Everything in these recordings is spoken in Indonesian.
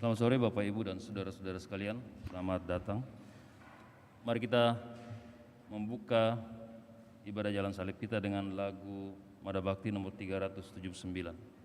Selamat sore Bapak Ibu dan saudara-saudara sekalian, selamat datang. Mari kita membuka ibadah jalan salib kita dengan lagu Mada Bakti nomor 379.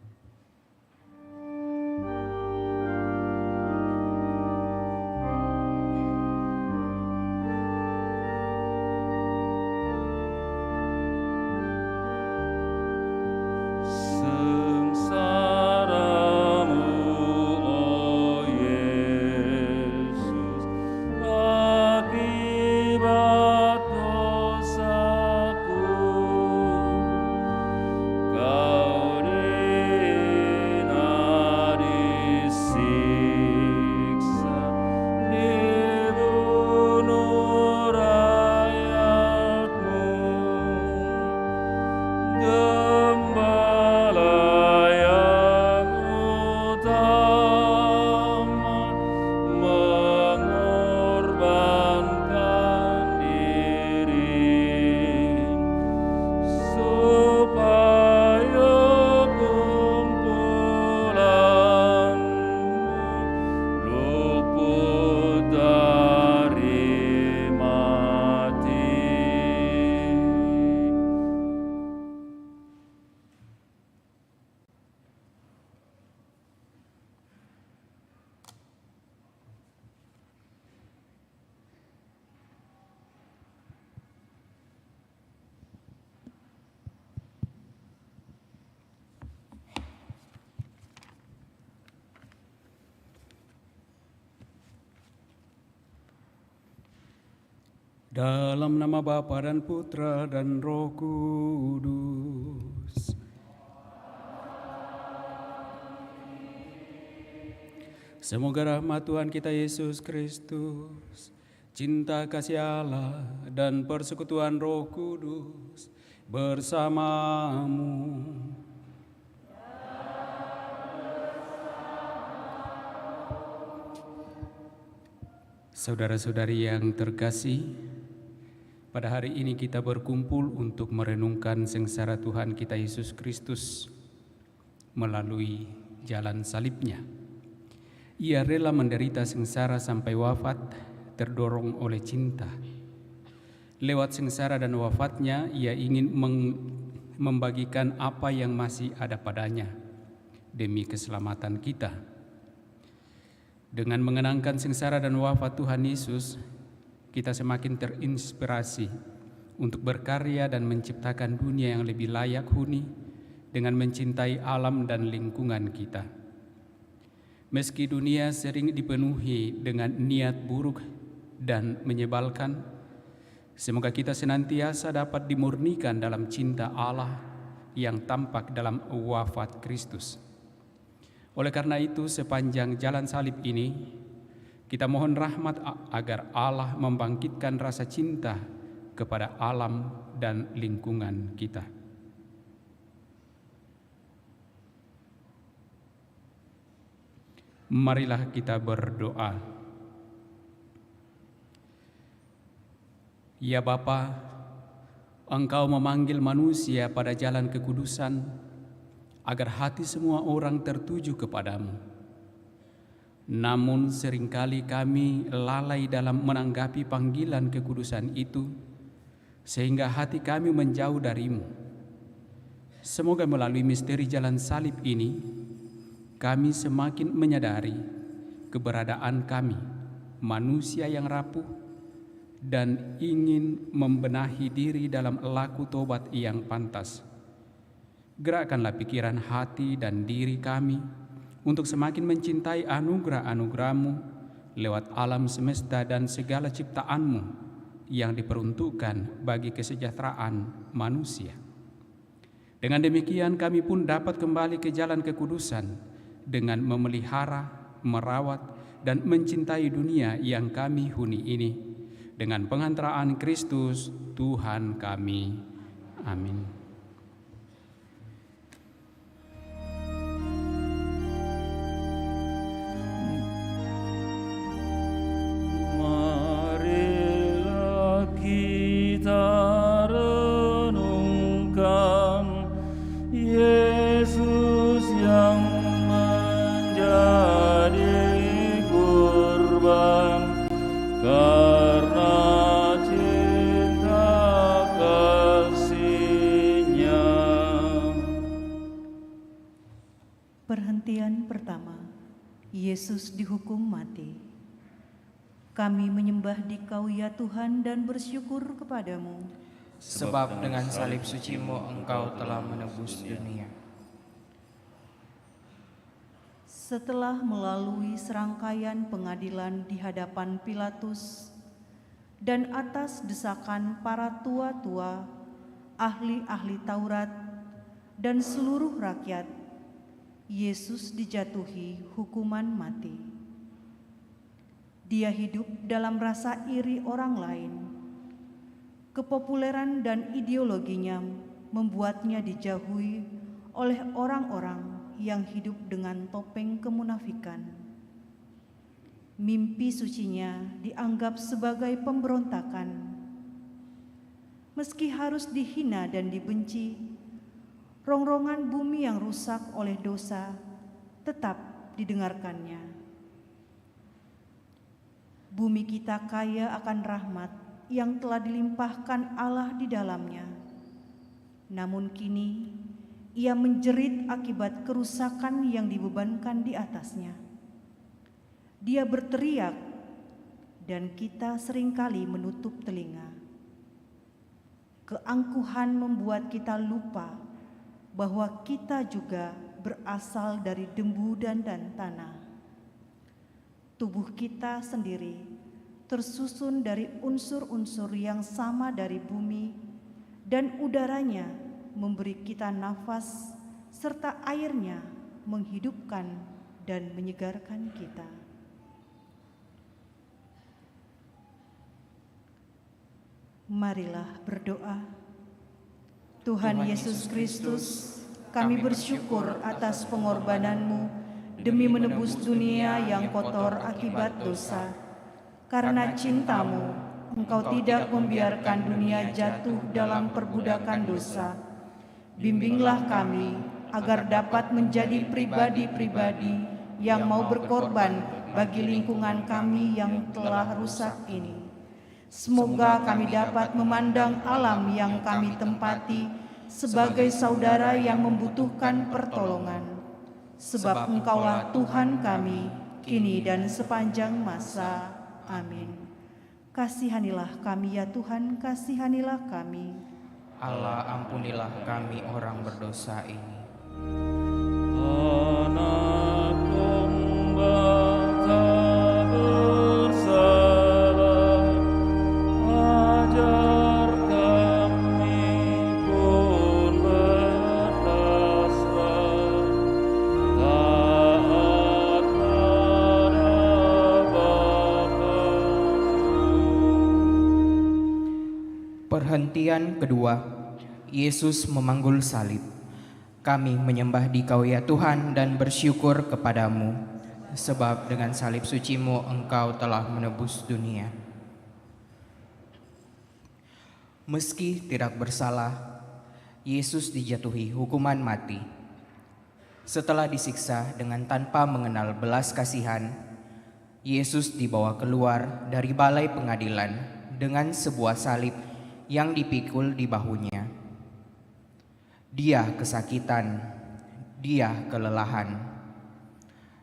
Dalam nama Bapa dan Putra dan Roh Kudus. Semoga rahmat Tuhan kita Yesus Kristus, cinta kasih Allah dan persekutuan Roh Kudus bersamamu. Saudara-saudari yang terkasih, pada hari ini kita berkumpul untuk merenungkan sengsara Tuhan kita Yesus Kristus melalui jalan salibnya. Ia rela menderita sengsara sampai wafat, terdorong oleh cinta. Lewat sengsara dan wafatnya, ia ingin membagikan apa yang masih ada padanya demi keselamatan kita. Dengan mengenangkan sengsara dan wafat Tuhan Yesus, kita semakin terinspirasi untuk berkarya dan menciptakan dunia yang lebih layak huni dengan mencintai alam dan lingkungan kita. Meski dunia sering dipenuhi dengan niat buruk dan menyebalkan, semoga kita senantiasa dapat dimurnikan dalam cinta Allah yang tampak dalam wafat Kristus. Oleh karena itu, sepanjang jalan salib ini, kita mohon rahmat agar Allah membangkitkan rasa cinta kepada alam dan lingkungan kita. Marilah kita berdoa. Ya Bapa, Engkau memanggil manusia pada jalan kekudusan agar hati semua orang tertuju kepadamu. Namun seringkali kami lalai dalam menanggapi panggilan kekudusan itu, sehingga hati kami menjauh darimu. Semoga melalui misteri jalan salib ini, kami semakin menyadari keberadaan kami, manusia yang rapuh, dan ingin membenahi diri dalam laku tobat yang pantas. Gerakkanlah pikiran, hati, dan diri kami untuk semakin mencintai anugerah-anugerah-Mu lewat alam semesta dan segala ciptaan-Mu yang diperuntukkan bagi kesejahteraan manusia. Dengan demikian kami pun dapat kembali ke jalan kekudusan dengan memelihara, merawat, dan mencintai dunia yang kami huni ini dengan pengantaraan Kristus Tuhan kami. Amin. Kita renungkan Yesus yang menjadi Perhentian pertama, Yesus dihukum mati. Kami menyembah Dikau ya Tuhan dan bersyukur kepadamu. Sebab dengan salib suci-Mu Engkau telah menebus dunia. Setelah melalui serangkaian pengadilan di hadapan Pilatus dan atas desakan para tua-tua, ahli-ahli Taurat, dan seluruh rakyat, Yesus dijatuhi hukuman mati. Dia hidup dalam rasa iri orang lain. Kepopuleran dan ideologinya membuatnya dijauhi oleh orang-orang yang hidup dengan topeng kemunafikan. Mimpi sucinya dianggap sebagai pemberontakan. Meski harus dihina dan dibenci, rongrongan bumi yang rusak oleh dosa tetap didengarkannya. Bumi kita kaya akan rahmat yang telah dilimpahkan Allah di dalamnya. Namun kini ia menjerit akibat kerusakan yang dibebankan di atasnya. Dia berteriak dan kita seringkali menutup telinga. Keangkuhan membuat kita lupa bahwa kita juga berasal dari debu dan tanah. Tubuh kita sendiri tersusun dari unsur-unsur yang sama dari bumi, dan udaranya memberi kita nafas, serta airnya menghidupkan dan menyegarkan kita. Marilah berdoa. Tuhan Yesus Kristus, kami bersyukur atas pengorbanan-Mu demi menebus dunia yang kotor akibat dosa. Karena cinta-Mu, Engkau tidak membiarkan dunia jatuh dalam perbudakan dosa. Bimbinglah kami agar dapat menjadi pribadi-pribadi yang mau berkorban bagi lingkungan kami yang telah rusak ini. Semoga kami dapat memandang alam yang kami tempati sebagai saudara yang membutuhkan pertolongan. Sebab Engkaulah Tuhan kami, kini dan sepanjang masa. Amin. Kasihanilah kami ya Tuhan, kasihanilah kami. Allah, ampunilah kami orang berdosa ini. Anak domba tak bersalah, ajar kami pun berpasrah, taat pada Bapa. Perhentian kedua, Yesus memanggul salib. Kami menyembah Dikau ya Tuhan dan bersyukur kepadamu, sebab dengan salib suci-Mu Engkau telah menebus dunia. Meski tidak bersalah, Yesus dijatuhi hukuman mati. Setelah disiksa dengan tanpa mengenal belas kasihan, Yesus dibawa keluar dari balai pengadilan dengan sebuah salib yang dipikul di bahunya. Dia kesakitan, dia kelelahan.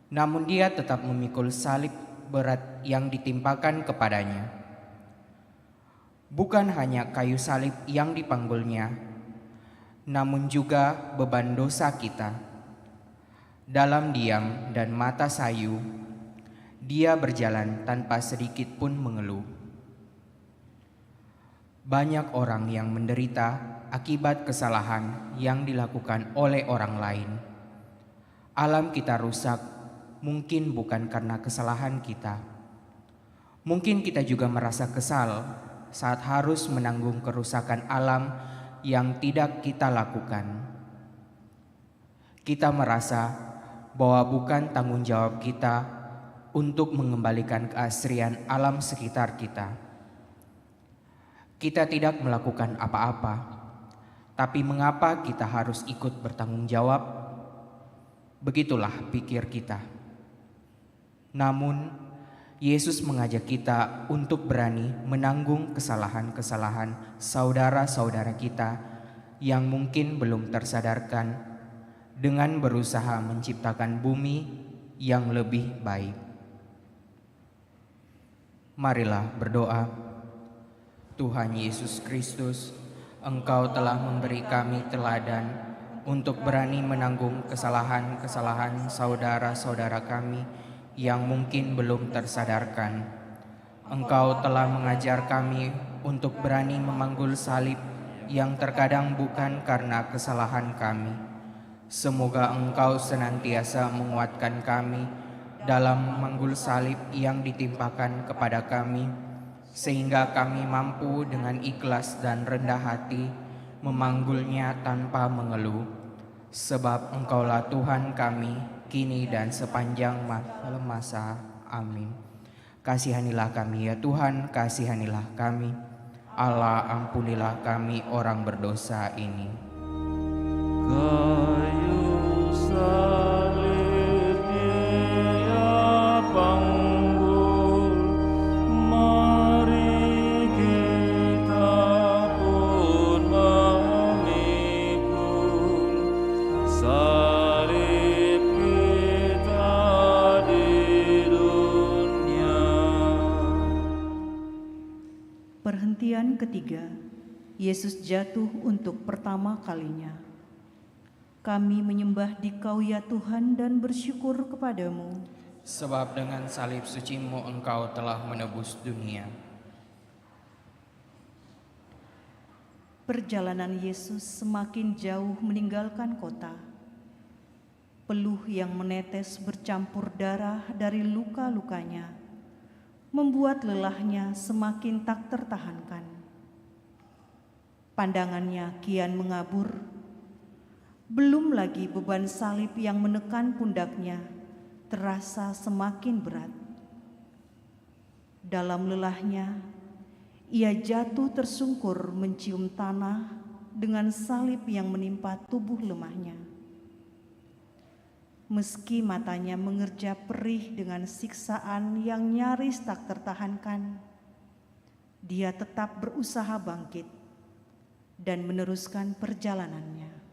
Namun dia tetap memikul salib berat yang ditimpakan kepadanya. Bukan hanya kayu salib yang dipanggulnya, namun juga beban dosa kita. Dalam diam dan mata sayu, dia berjalan tanpa sedikit pun mengeluh. Banyak orang yang menderita akibat kesalahan yang dilakukan oleh orang lain. Alam kita rusak, mungkin bukan karena kesalahan kita. Mungkin kita juga merasa kesal saat harus menanggung kerusakan alam yang tidak kita lakukan. Kita merasa bahwa bukan tanggung jawab kita untuk mengembalikan keasrian alam sekitar kita. Kita tidak melakukan apa-apa. Tapi mengapa kita harus ikut bertanggung jawab? Begitulah pikir kita. Namun, Yesus mengajak kita untuk berani menanggung kesalahan-kesalahan saudara-saudara kita yang mungkin belum tersadarkan dengan berusaha menciptakan bumi yang lebih baik. Marilah berdoa. Tuhan Yesus Kristus, Engkau telah memberi kami teladan untuk berani menanggung kesalahan-kesalahan saudara-saudara kami yang mungkin belum tersadarkan. Engkau telah mengajar kami untuk berani memanggul salib yang terkadang bukan karena kesalahan kami. Semoga Engkau senantiasa menguatkan kami dalam memanggul salib yang ditimpakan kepada kami, sehingga kami mampu dengan ikhlas dan rendah hati memanggulnya tanpa mengeluh. Sebab Engkaulah Tuhan kami, kini dan sepanjang masa. Amin. Kasihanilah kami ya Tuhan, kasihanilah kami. Allah, ampunilah kami orang berdosa ini. Kayu salib Dia panggul, mari kita pun memikul salib kita di dunia. Perhentian ketiga, Yesus jatuh untuk pertama kalinya. Kami menyembah Dikau ya Tuhan dan bersyukur kepadamu. Sebab dengan salib suci-Mu Engkau telah menebus dunia. Perjalanan Yesus semakin jauh meninggalkan kota. Peluh yang menetes bercampur darah dari luka-lukanya membuat lelahnya semakin tak tertahankan. Pandangannya kian mengabur. Belum lagi beban salib yang menekan pundaknya terasa semakin berat. Dalam lelahnya, ia jatuh tersungkur mencium tanah dengan salib yang menimpa tubuh lemahnya. Meski matanya mengerja perih dengan siksaan yang nyaris tak tertahankan, dia tetap berusaha bangkit dan meneruskan perjalanannya.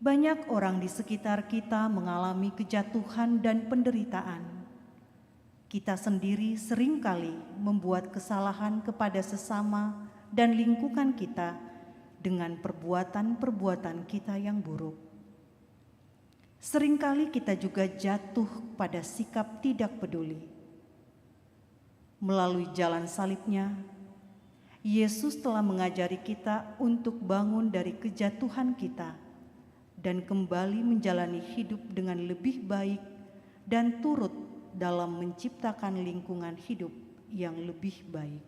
Banyak orang di sekitar kita mengalami kejatuhan dan penderitaan. Kita sendiri seringkali membuat kesalahan kepada sesama dan lingkungan kita dengan perbuatan-perbuatan kita yang buruk. Seringkali kita juga jatuh pada sikap tidak peduli. Melalui jalan salibnya, Yesus telah mengajari kita untuk bangun dari kejatuhan kita dan kembali menjalani hidup dengan lebih baik dan turut dalam menciptakan lingkungan hidup yang lebih baik.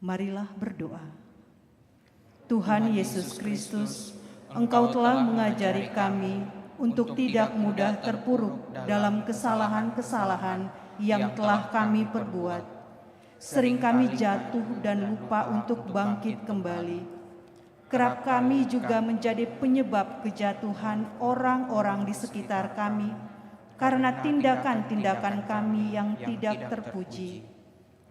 Marilah berdoa. Tuhan Yesus Kristus, Engkau telah mengajari kami untuk tidak mudah terpuruk dalam kesalahan-kesalahan yang telah kami perbuat. Sering kami jatuh dan lupa untuk bangkit kembali. Kerap kami juga menjadi penyebab kejatuhan orang-orang di sekitar kami karena tindakan-tindakan kami yang tidak terpuji.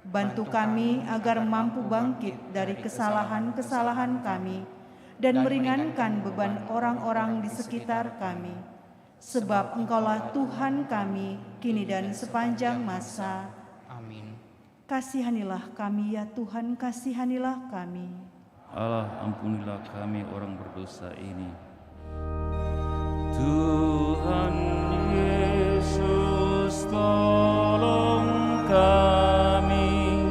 Bantu kami agar mampu bangkit dari kesalahan-kesalahan kami dan meringankan beban orang-orang di sekitar kami. Sebab Engkaulah Tuhan kami, kini dan sepanjang masa. Amin. Kasihanilah kami ya Tuhan, kasihanilah kami. Allah, ampunilah kami orang berdosa ini. Tuhan Yesus, tolong kami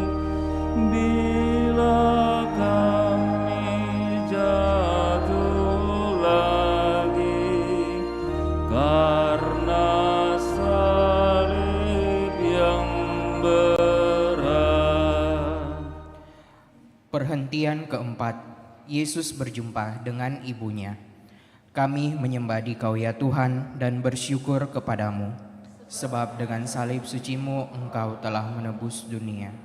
bila kami jatuh lagi karena salib yang berat. Perhentian keempat, Yesus berjumpa dengan ibunya. Kami menyembah Dikau ya Tuhan dan bersyukur kepadamu, sebab dengan salib suci-Mu Engkau telah menebus dunia.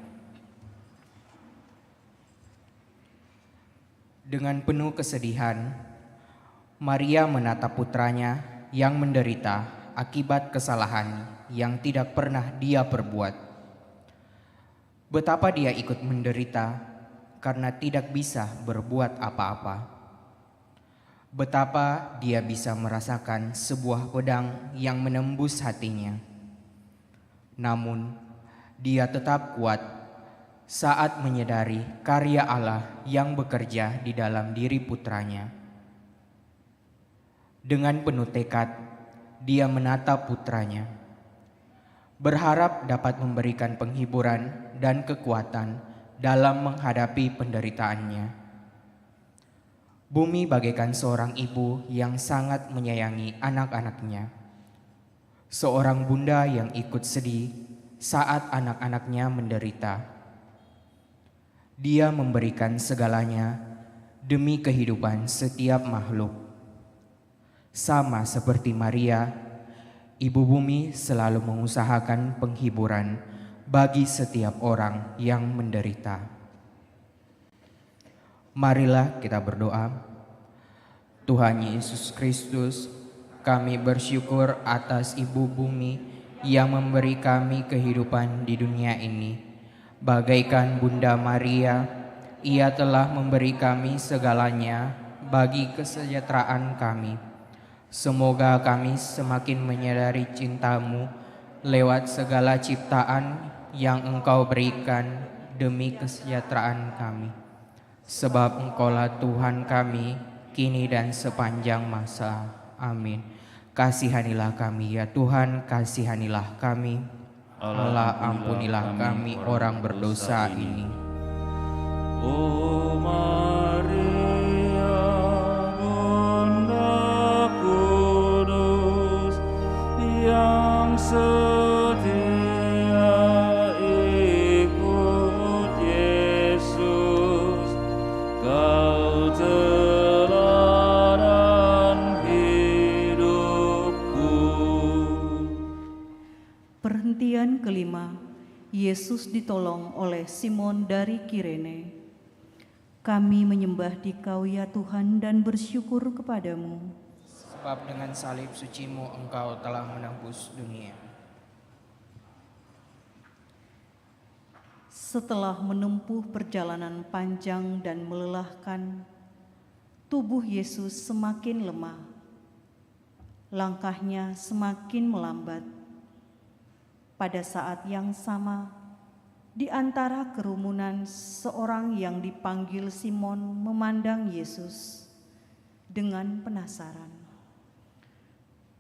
Dengan penuh kesedihan, Maria menatap putranya yang menderita akibat kesalahan yang tidak pernah dia perbuat. Betapa dia ikut menderita karena tidak bisa berbuat apa-apa. Betapa dia bisa merasakan sebuah pedang yang menembus hatinya. Namun, dia tetap kuat saat menyadari karya Allah yang bekerja di dalam diri putranya. Dengan penuh tekad, dia menatap putranya, berharap dapat memberikan penghiburan dan kekuatan dalam menghadapi penderitaannya. Bumi bagaikan seorang ibu yang sangat menyayangi anak-anaknya. Seorang bunda yang ikut sedih saat anak-anaknya menderita. Dia memberikan segalanya demi kehidupan setiap makhluk. Sama seperti Maria, Ibu Bumi selalu mengusahakan penghiburan bagi setiap orang yang menderita. Marilah kita berdoa. Tuhan Yesus Kristus, kami bersyukur atas Ibu Bumi yang memberi kami kehidupan di dunia ini. Bagaikan Bunda Maria, ia telah memberi kami segalanya bagi kesejahteraan kami. Semoga kami semakin menyadari cinta-Mu lewat segala ciptaan yang Engkau berikan demi kesejahteraan kami. Sebab Engkaulah Tuhan kami, kini dan sepanjang masa. Amin. Kasihanilah kami ya Tuhan, kasihanilah kami. Allah ampunilah kami orang berdosa ini. O Maria, Bunda Kudus, yang setia ikut Yesus, Kau teladan hidupku. Perhentian kelima, Yesus ditolong oleh Simon dari Kirene. Kami menyembah Dikau ya Tuhan dan bersyukur kepadamu. Sebab dengan salib suci-Mu Engkau telah menembus dunia. Setelah menempuh perjalanan panjang dan melelahkan, tubuh Yesus semakin lemah. Langkahnya semakin melambat. Pada saat yang sama, di antara kerumunan seorang yang dipanggil Simon memandang Yesus dengan penasaran.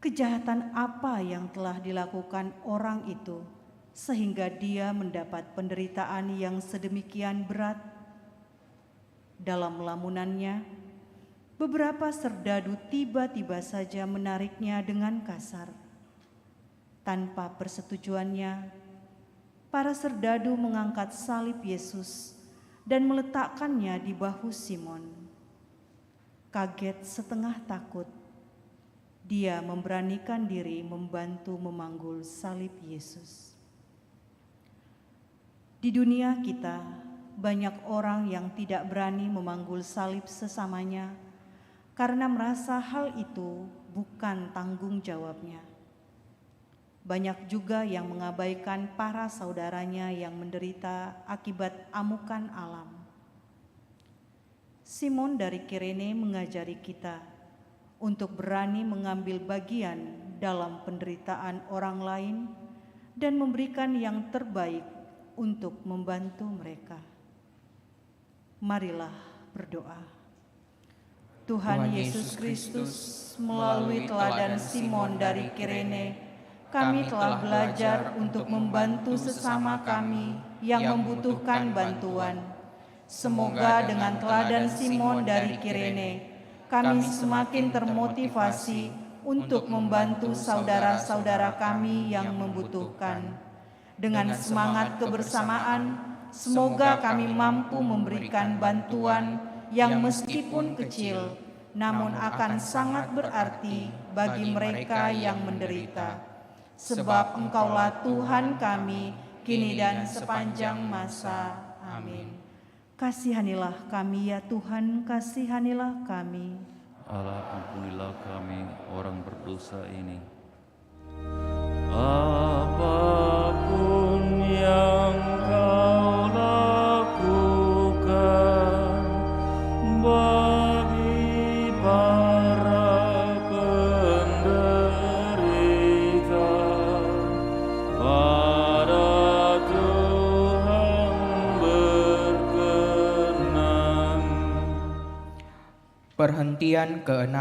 Kejahatan apa yang telah dilakukan orang itu sehingga dia mendapat penderitaan yang sedemikian berat? Dalam lamunannya, beberapa serdadu tiba-tiba saja menariknya dengan kasar. Tanpa persetujuannya, para serdadu mengangkat salib Yesus dan meletakkannya di bahu Simon. Kaget setengah takut, dia memberanikan diri membantu memanggul salib Yesus. Di dunia kita, banyak orang yang tidak berani memanggul salib sesamanya karena merasa hal itu bukan tanggung jawabnya. Banyak juga yang mengabaikan para saudaranya yang menderita akibat amukan alam. Simon dari Kirene mengajari kita untuk berani mengambil bagian dalam penderitaan orang lain dan memberikan yang terbaik untuk membantu mereka. Marilah berdoa. Tuhan Yesus Kristus, melalui teladan Simon dari Kirene, kami telah belajar untuk membantu sesama kami yang membutuhkan bantuan. Semoga dengan teladan Simon dari Kirene, kami semakin termotivasi untuk membantu saudara-saudara kami yang membutuhkan. Dengan semangat kebersamaan, semoga kami mampu memberikan bantuan yang meskipun kecil, namun akan sangat berarti bagi mereka yang menderita. Sebab Engkaulah Tuhan kami, kini dan sepanjang masa. Amin. Kasihanilah kami ya Tuhan, kasihanilah kami. Allah ampunilah kami orang berdosa ini. Apapun yang Kau lakukan, Perhentian ke-6,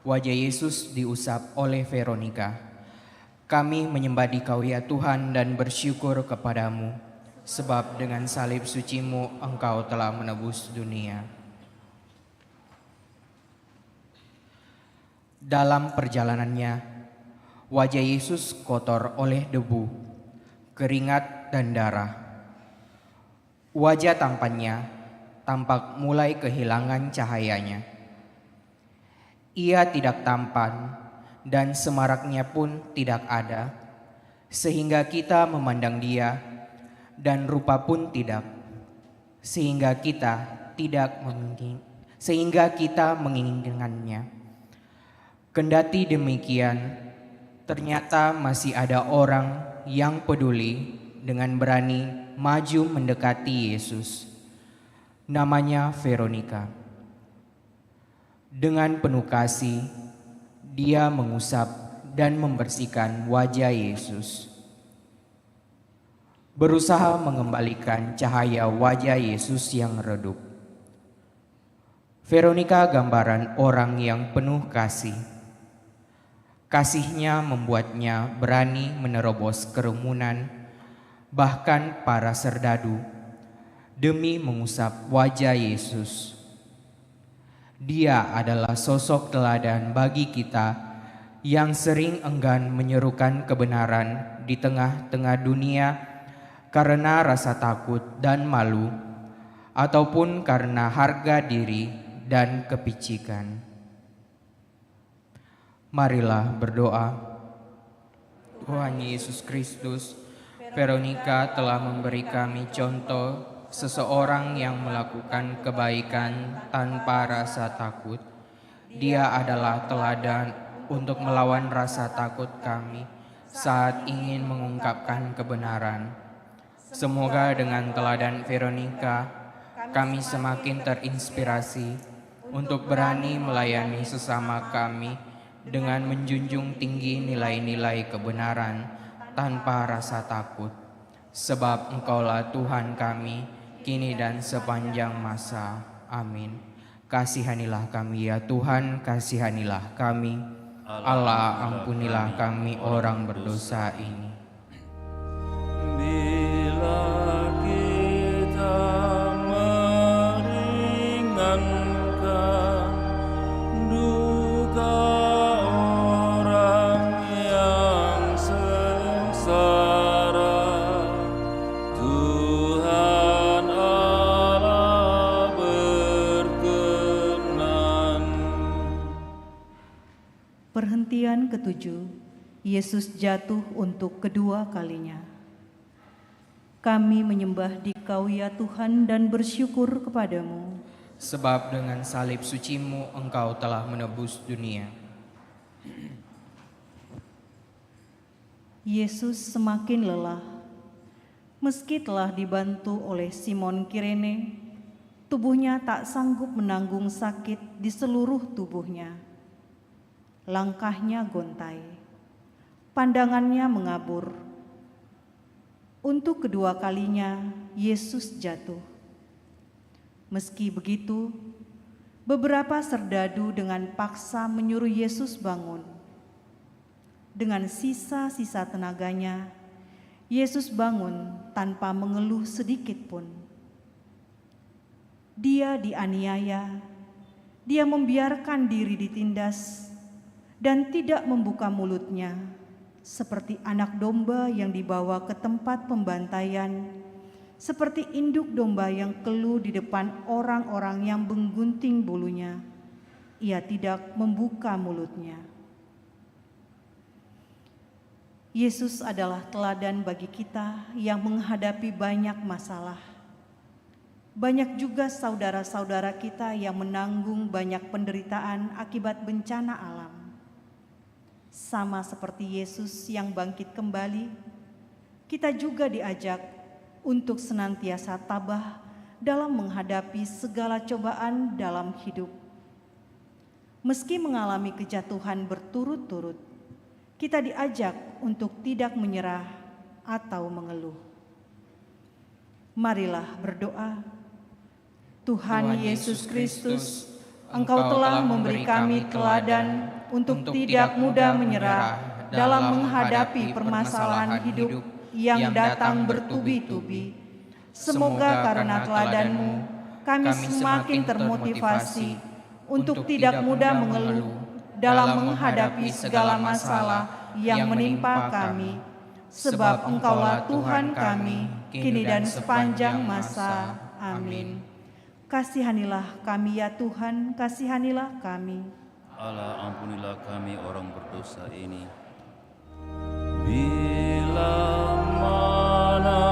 wajah Yesus diusap oleh Veronika. Kami menyembah Dikau ya Tuhan dan bersyukur kepadamu, sebab dengan salib suci-Mu Engkau telah menebus dunia. Dalam perjalanannya, wajah Yesus kotor oleh debu, keringat dan darah. Wajah tampannya tampak mulai kehilangan cahayanya. Ia tidak tampan dan semaraknya pun tidak ada, sehingga kita memandang dia, dan rupa pun tidak, sehingga kita menginginkannya. Kendati demikian, ternyata masih ada orang yang peduli dengan berani maju mendekati Yesus. Namanya Veronika. Dengan penuh kasih, dia mengusap dan membersihkan wajah Yesus, berusaha mengembalikan cahaya wajah Yesus yang redup. Veronika gambaran orang yang penuh kasih. Kasihnya membuatnya berani menerobos kerumunan, bahkan para serdadu, demi mengusap wajah Yesus. Dia adalah sosok teladan bagi kita yang sering enggan menyerukan kebenaran di tengah-tengah dunia karena rasa takut dan malu, ataupun karena harga diri dan kepicikan. Marilah berdoa. Tuhan Yesus Kristus, Veronika telah memberi kami contoh seseorang yang melakukan kebaikan tanpa rasa takut. Dia adalah teladan untuk melawan rasa takut kami saat ingin mengungkapkan kebenaran. Semoga dengan teladan Veronika, kami semakin terinspirasi untuk berani melayani sesama kami dengan menjunjung tinggi nilai-nilai kebenaran tanpa rasa takut. Sebab Engkaulah Tuhan kami, kini dan sepanjang masa. Amin. Kasihanilah kami ya Tuhan, kasihanilah kami. Allah, ampunilah kami orang berdosa ini. Bila kita meringankan duka orang yang sengsara, Tuhan Allah berkenan. Perhentian ke-7, Yesus jatuh untuk kedua kalinya. Kami menyembah Dikau ya Tuhan dan bersyukur kepadamu, Sebab dengan salib suci-Mu Engkau telah menebus dunia. Yesus semakin lelah. Meski telah dibantu oleh Simon Kirene, tubuhnya tak sanggup menanggung sakit di seluruh tubuhnya. Langkahnya gontai, pandangannya mengabur. Untuk kedua kalinya, Yesus jatuh. Meski begitu, beberapa serdadu dengan paksa menyuruh Yesus bangun. Dengan sisa-sisa tenaganya, Yesus bangun tanpa mengeluh sedikit pun. Dia dianiaya, dia membiarkan diri ditindas, dan tidak membuka mulutnya, seperti anak domba yang dibawa ke tempat pembantaian, seperti induk domba yang keluh di depan orang-orang yang menggunting bulunya. Ia tidak membuka mulutnya. Yesus adalah teladan bagi kita yang menghadapi banyak masalah. Banyak juga saudara-saudara kita yang menanggung banyak penderitaan akibat bencana alam. Sama seperti Yesus yang bangkit kembali, kita juga diajak untuk senantiasa tabah dalam menghadapi segala cobaan dalam hidup. Meski mengalami kejatuhan berturut-turut, kita diajak untuk tidak menyerah atau mengeluh. Marilah berdoa. Tuhan Yesus Kristus, Engkau telah memberi kami teladan untuk tidak mudah menyerah dalam menghadapi permasalahan hidup yang datang bertubi-tubi. Semoga karena teladan-Mu, kami semakin termotivasi untuk tidak mudah mengeluh dalam menghadapi segala masalah yang menimpa kami. Sebab Engkaulah Tuhan kami, kini dan sepanjang masa. Amin. Kasihanilah kami ya Tuhan, kasihanilah kami. Allah, ampunilah kami orang berdosa ini. Bila mana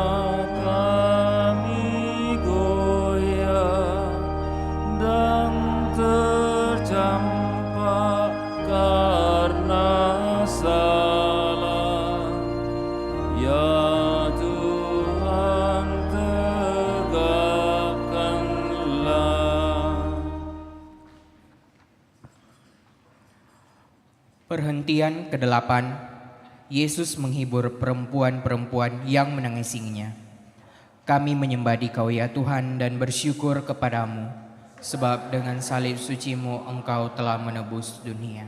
kami goyah dan tercampak karena salah, ya Tuhan tegakkanlah. Perhentian ke-8. Yesus menghibur perempuan-perempuan yang menangisinya. Kami menyembah Dikau ya Tuhan dan bersyukur kepadamu, sebab dengan salib suci-Mu Engkau telah menebus dunia.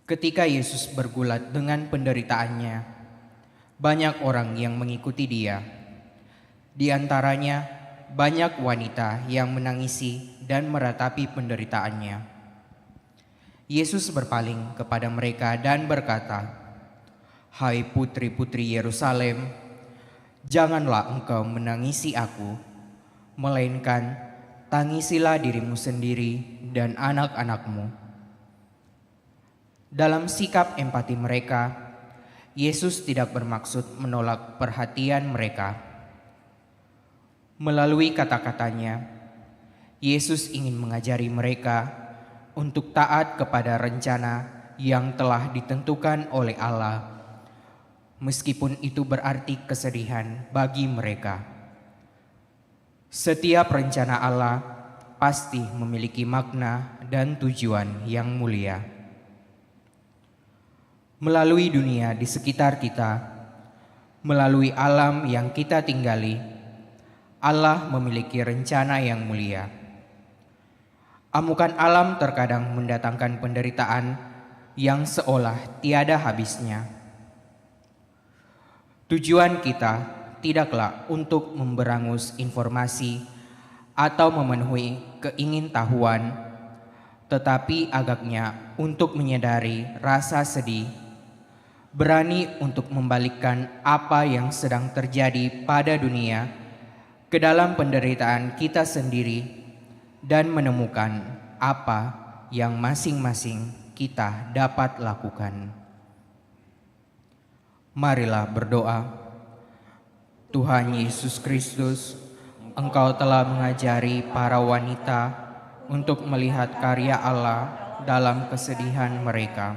Ketika Yesus bergulat dengan penderitaannya, banyak orang yang mengikuti Dia. Di antaranya, banyak wanita yang menangisi dan meratapi penderitaannya. Yesus berpaling kepada mereka dan berkata, "Hai putri-putri Yerusalem, janganlah engkau menangisi aku, melainkan tangisilah dirimu sendiri dan anak-anakmu." Dalam sikap empati mereka, Yesus tidak bermaksud menolak perhatian mereka. Melalui kata-katanya, Yesus ingin mengajari mereka untuk taat kepada rencana yang telah ditentukan oleh Allah, meskipun itu berarti kesedihan bagi mereka. Setiap rencana Allah pasti memiliki makna dan tujuan yang mulia. Melalui dunia di sekitar kita, melalui alam yang kita tinggali, Allah memiliki rencana yang mulia. Amukan alam terkadang mendatangkan penderitaan yang seolah tiada habisnya. Tujuan kita tidaklah untuk memberangus informasi atau memenuhi keingintahuan, tetapi agaknya untuk menyadari rasa sedih, berani untuk membalikkan apa yang sedang terjadi pada dunia ke dalam penderitaan kita sendiri, dan menemukan apa yang masing-masing kita dapat lakukan. Marilah berdoa. Tuhan Yesus Kristus, Engkau telah mengajari para wanita untuk melihat karya Allah dalam kesedihan mereka.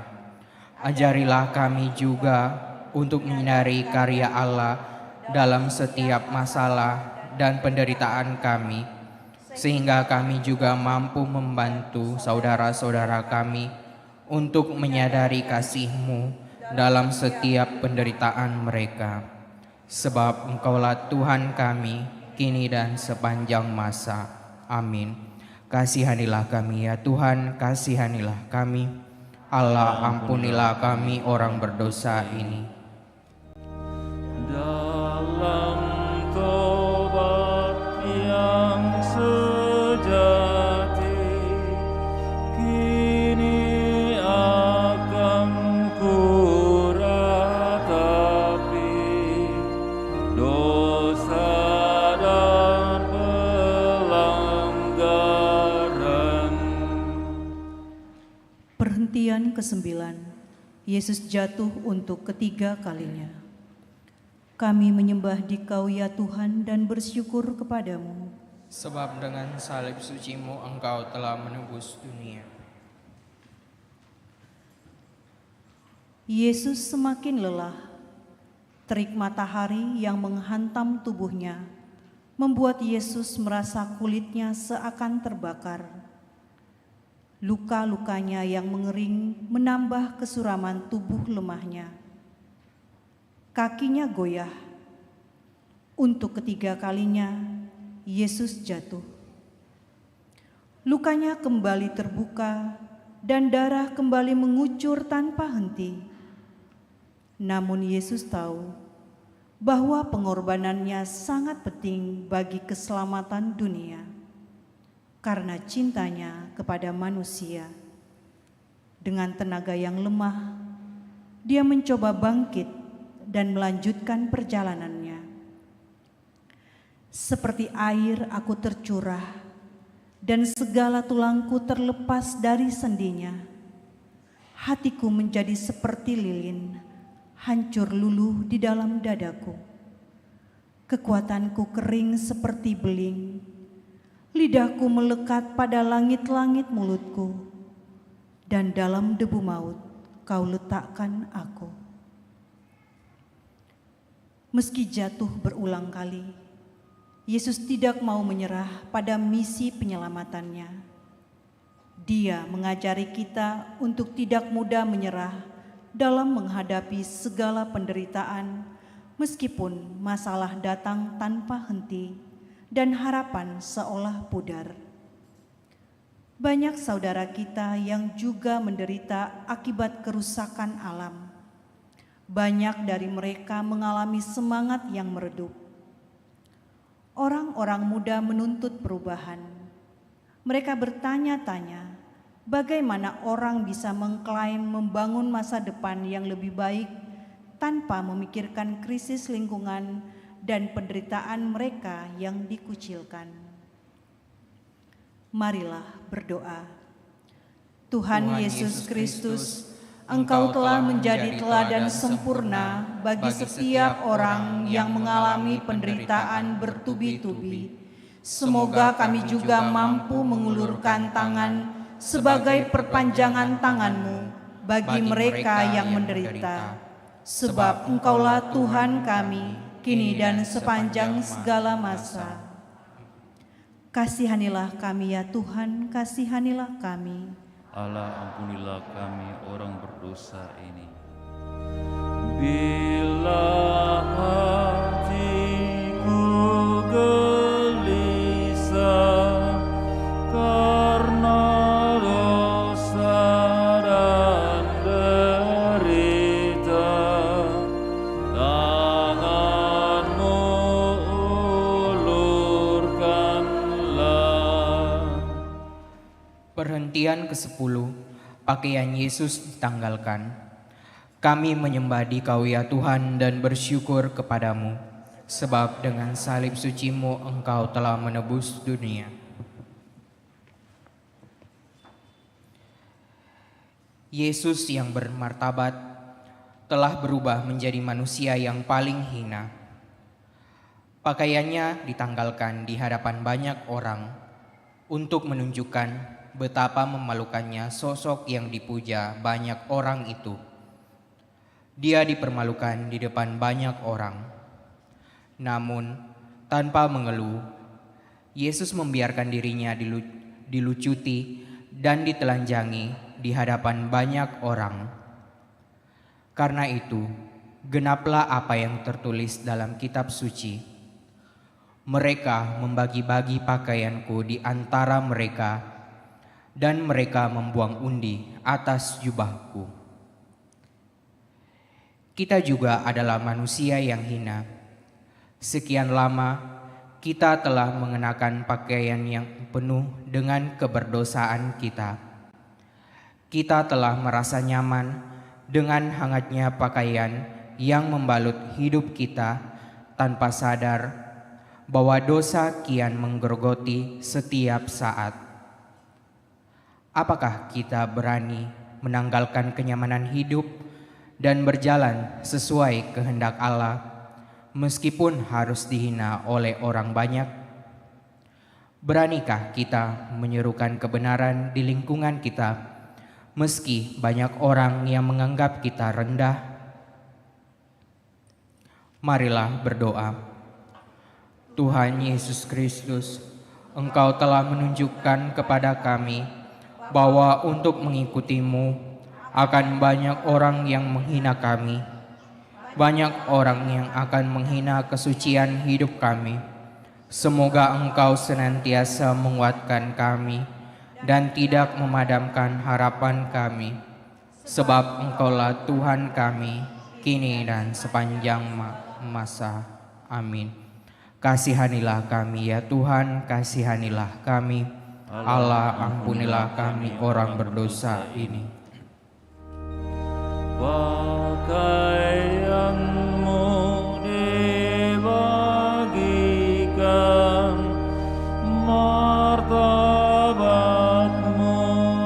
Ajarilah kami juga untuk menyadari karya Allah dalam setiap masalah dan penderitaan kami, sehingga kami juga mampu membantu saudara-saudara kami untuk menyadari kasih-Mu dalam setiap penderitaan mereka. Sebab Engkaulah Tuhan kami, kini dan sepanjang masa. Amin. Kasihanilah kami ya Tuhan, kasihanilah kami. Allah, ampunilah kami orang berdosa ini. Dalam tobat yang sejati, kini akan ku ratapi dosa dan pelanggaran. Perhentian ke-9. Yesus jatuh untuk ketiga kalinya. Kami menyembah Dikau ya Tuhan dan bersyukur kepadamu. Sebab dengan salib suci-Mu Engkau telah menebus dunia. Yesus semakin lelah. Terik matahari yang menghantam tubuhnya membuat Yesus merasa kulitnya seakan terbakar. Luka-lukanya yang mengering menambah kesuraman tubuh lemahnya. Kakinya goyah. Untuk ketiga kalinya, Yesus jatuh. Lukanya kembali terbuka dan darah kembali mengucur tanpa henti. Namun Yesus tahu bahwa pengorbanannya sangat penting bagi keselamatan dunia karena cintanya kepada manusia. Dengan tenaga yang lemah, dia mencoba bangkit dan melanjutkan perjalanannya. Seperti air aku tercurah dan segala tulangku terlepas dari sendinya. Hatiku menjadi seperti lilin, hancur luluh di dalam dadaku. Kekuatanku kering seperti beling, lidahku melekat pada langit-langit mulutku, dan dalam debu maut kau letakkan aku. Meski jatuh berulang kali, Yesus tidak mau menyerah pada misi penyelamatannya. Dia mengajari kita untuk tidak mudah menyerah dalam menghadapi segala penderitaan, meskipun masalah datang tanpa henti dan harapan seolah pudar. Banyak saudara kita yang juga menderita akibat kerusakan alam. Banyak dari mereka mengalami semangat yang meredup. Orang-orang muda menuntut perubahan. Mereka bertanya-tanya, bagaimana orang bisa mengklaim membangun masa depan yang lebih baik tanpa memikirkan krisis lingkungan dan penderitaan mereka yang dikucilkan. Marilah berdoa. Tuhan Yesus Kristus, Engkau telah menjadi teladan sempurna bagi setiap orang yang mengalami penderitaan bertubi-tubi. Semoga kami juga mampu mengulurkan tangan sebagai perpanjangan tangan-Mu bagi mereka yang menderita. Sebab Engkaulah Tuhan kami, kini dan sepanjang segala masa. Kasihanilah kami ya Tuhan, kasihanilah kami. Allah, ampunilah kami orang berdosa ini. Bila hatiku gelisah karena dosa dan derita, tangan-Mu ulurkanlah. Perhentian ke-10, pakaian Yesus ditanggalkan. Kami menyembah Dikau ya Tuhan dan bersyukur kepadamu, sebab dengan salib suci-Mu Engkau telah menebus dunia. Yesus yang bermartabat telah berubah menjadi manusia yang paling hina. Pakaiannya ditanggalkan di hadapan banyak orang untuk menunjukkan betapa memalukannya sosok yang dipuja banyak orang itu. Dia dipermalukan di depan banyak orang. Namun, tanpa mengeluh, Yesus membiarkan dirinya dilucuti dan ditelanjangi di hadapan banyak orang. Karena itu, genaplah apa yang tertulis dalam kitab suci. Mereka membagi-bagi pakaianku di antara mereka, dan mereka membuang undi atas jubahku. Kita juga adalah manusia yang hina. Sekian lama kita telah mengenakan pakaian yang penuh dengan keberdosaan kita. Kita telah merasa nyaman dengan hangatnya pakaian yang membalut hidup kita tanpa sadar bahwa dosa kian menggerogoti setiap saat. Apakah kita berani menanggalkan kenyamanan hidup dan berjalan sesuai kehendak Allah, meskipun harus dihina oleh orang banyak? Beranikah kita menyerukan kebenaran di lingkungan kita, meski banyak orang yang menganggap kita rendah? Marilah berdoa. Tuhan Yesus Kristus, Engkau telah menunjukkan kepada kami bahwa untuk mengikuti-Mu akan banyak orang yang menghina kami. Banyak orang yang akan menghina kesucian hidup kami. Semoga Engkau senantiasa menguatkan kami dan tidak memadamkan harapan kami, sebab Engkaulah Tuhan kami, kini dan sepanjang masa. Amin. Kasihanilah kami ya Tuhan, kasihanilah kami. Allah, ampunilah kami orang berdosa ini. Pakaianmu dibagikan, martabatmu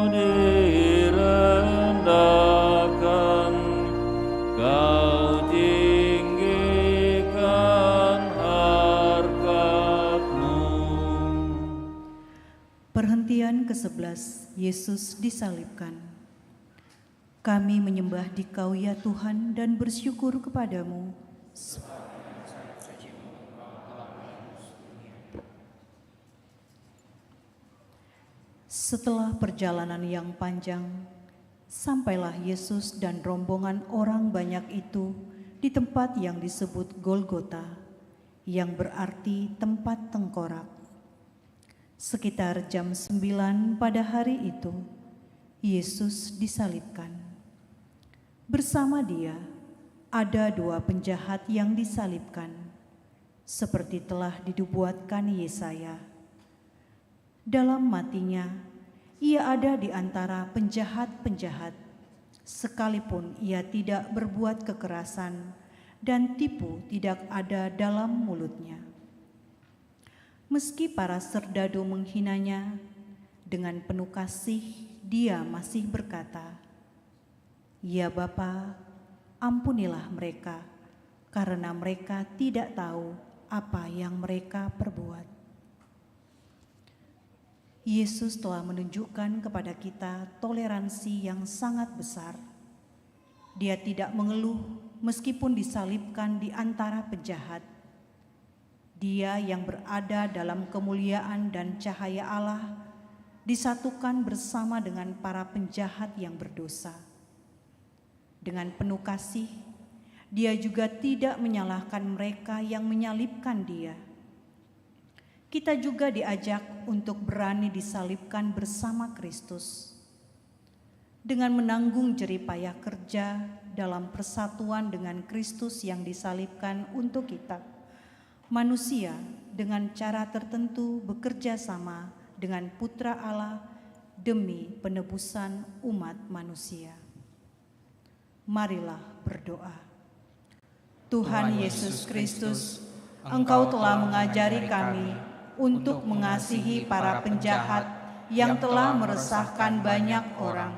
direndahkan, kau tinggikan harkatmu. Perhentian ke-11, Yesus disalibkan. Kami menyembah Dikau ya Tuhan dan bersyukur kepadamu. Setelah perjalanan yang panjang, sampailah Yesus dan rombongan orang banyak itu di tempat yang disebut Golgota, yang berarti tempat tengkorak. Sekitar jam 9 pada hari itu, Yesus disalibkan. Bersama dia ada 2 penjahat yang disalibkan, seperti telah dinubuatkan Yesaya. Dalam matinya, ia ada di antara penjahat-penjahat, sekalipun ia tidak berbuat kekerasan dan tipu tidak ada dalam mulutnya. Meski para serdadu menghinanya, dengan penuh kasih dia masih berkata, "Ya Bapa, ampunilah mereka, karena mereka tidak tahu apa yang mereka perbuat." Yesus telah menunjukkan kepada kita toleransi yang sangat besar. Dia tidak mengeluh meskipun disalibkan di antara penjahat. Dia yang berada dalam kemuliaan dan cahaya Allah disatukan bersama dengan para penjahat yang berdosa. Dengan penuh kasih, dia juga tidak menyalahkan mereka yang menyalibkan dia. Kita juga diajak untuk berani disalibkan bersama Kristus. Dengan menanggung jerih payah kerja dalam persatuan dengan Kristus yang disalibkan untuk kita, manusia dengan cara tertentu bekerja sama dengan Putra Allah demi penebusan umat manusia. Marilah berdoa. Tuhan Yesus Kristus, Engkau telah mengajari kami untuk mengasihi para penjahat yang telah meresahkan banyak orang.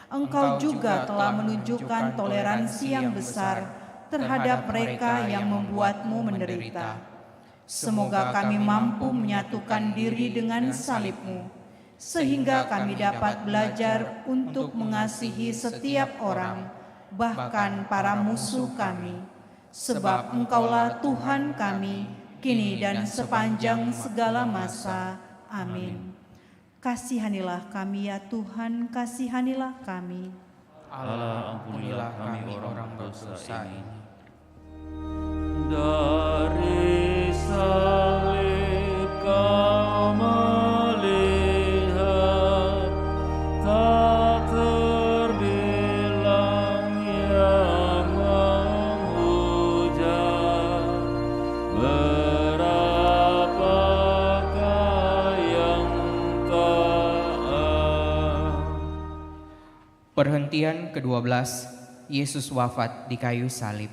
Engkau juga telah menunjukkan toleransi yang besar terhadap mereka yang membuatmu menderita. Semoga kami mampu menyatukan diri dengan salib-Mu, sehingga kami dapat belajar untuk mengasihi setiap orang, bahkan para musuh kami. Sebab Engkaulah Tuhan kami, kini dan sepanjang segala masa. Amin. Kasihanilah kami ya Tuhan, kasihanilah kami. Allah, ampunilah kami orang berdosa ini. Dari salib Kau melihat, tak terbilang yang menghujat. Berapakah yang taat? Perhentian ke-12, Yesus wafat di kayu salib.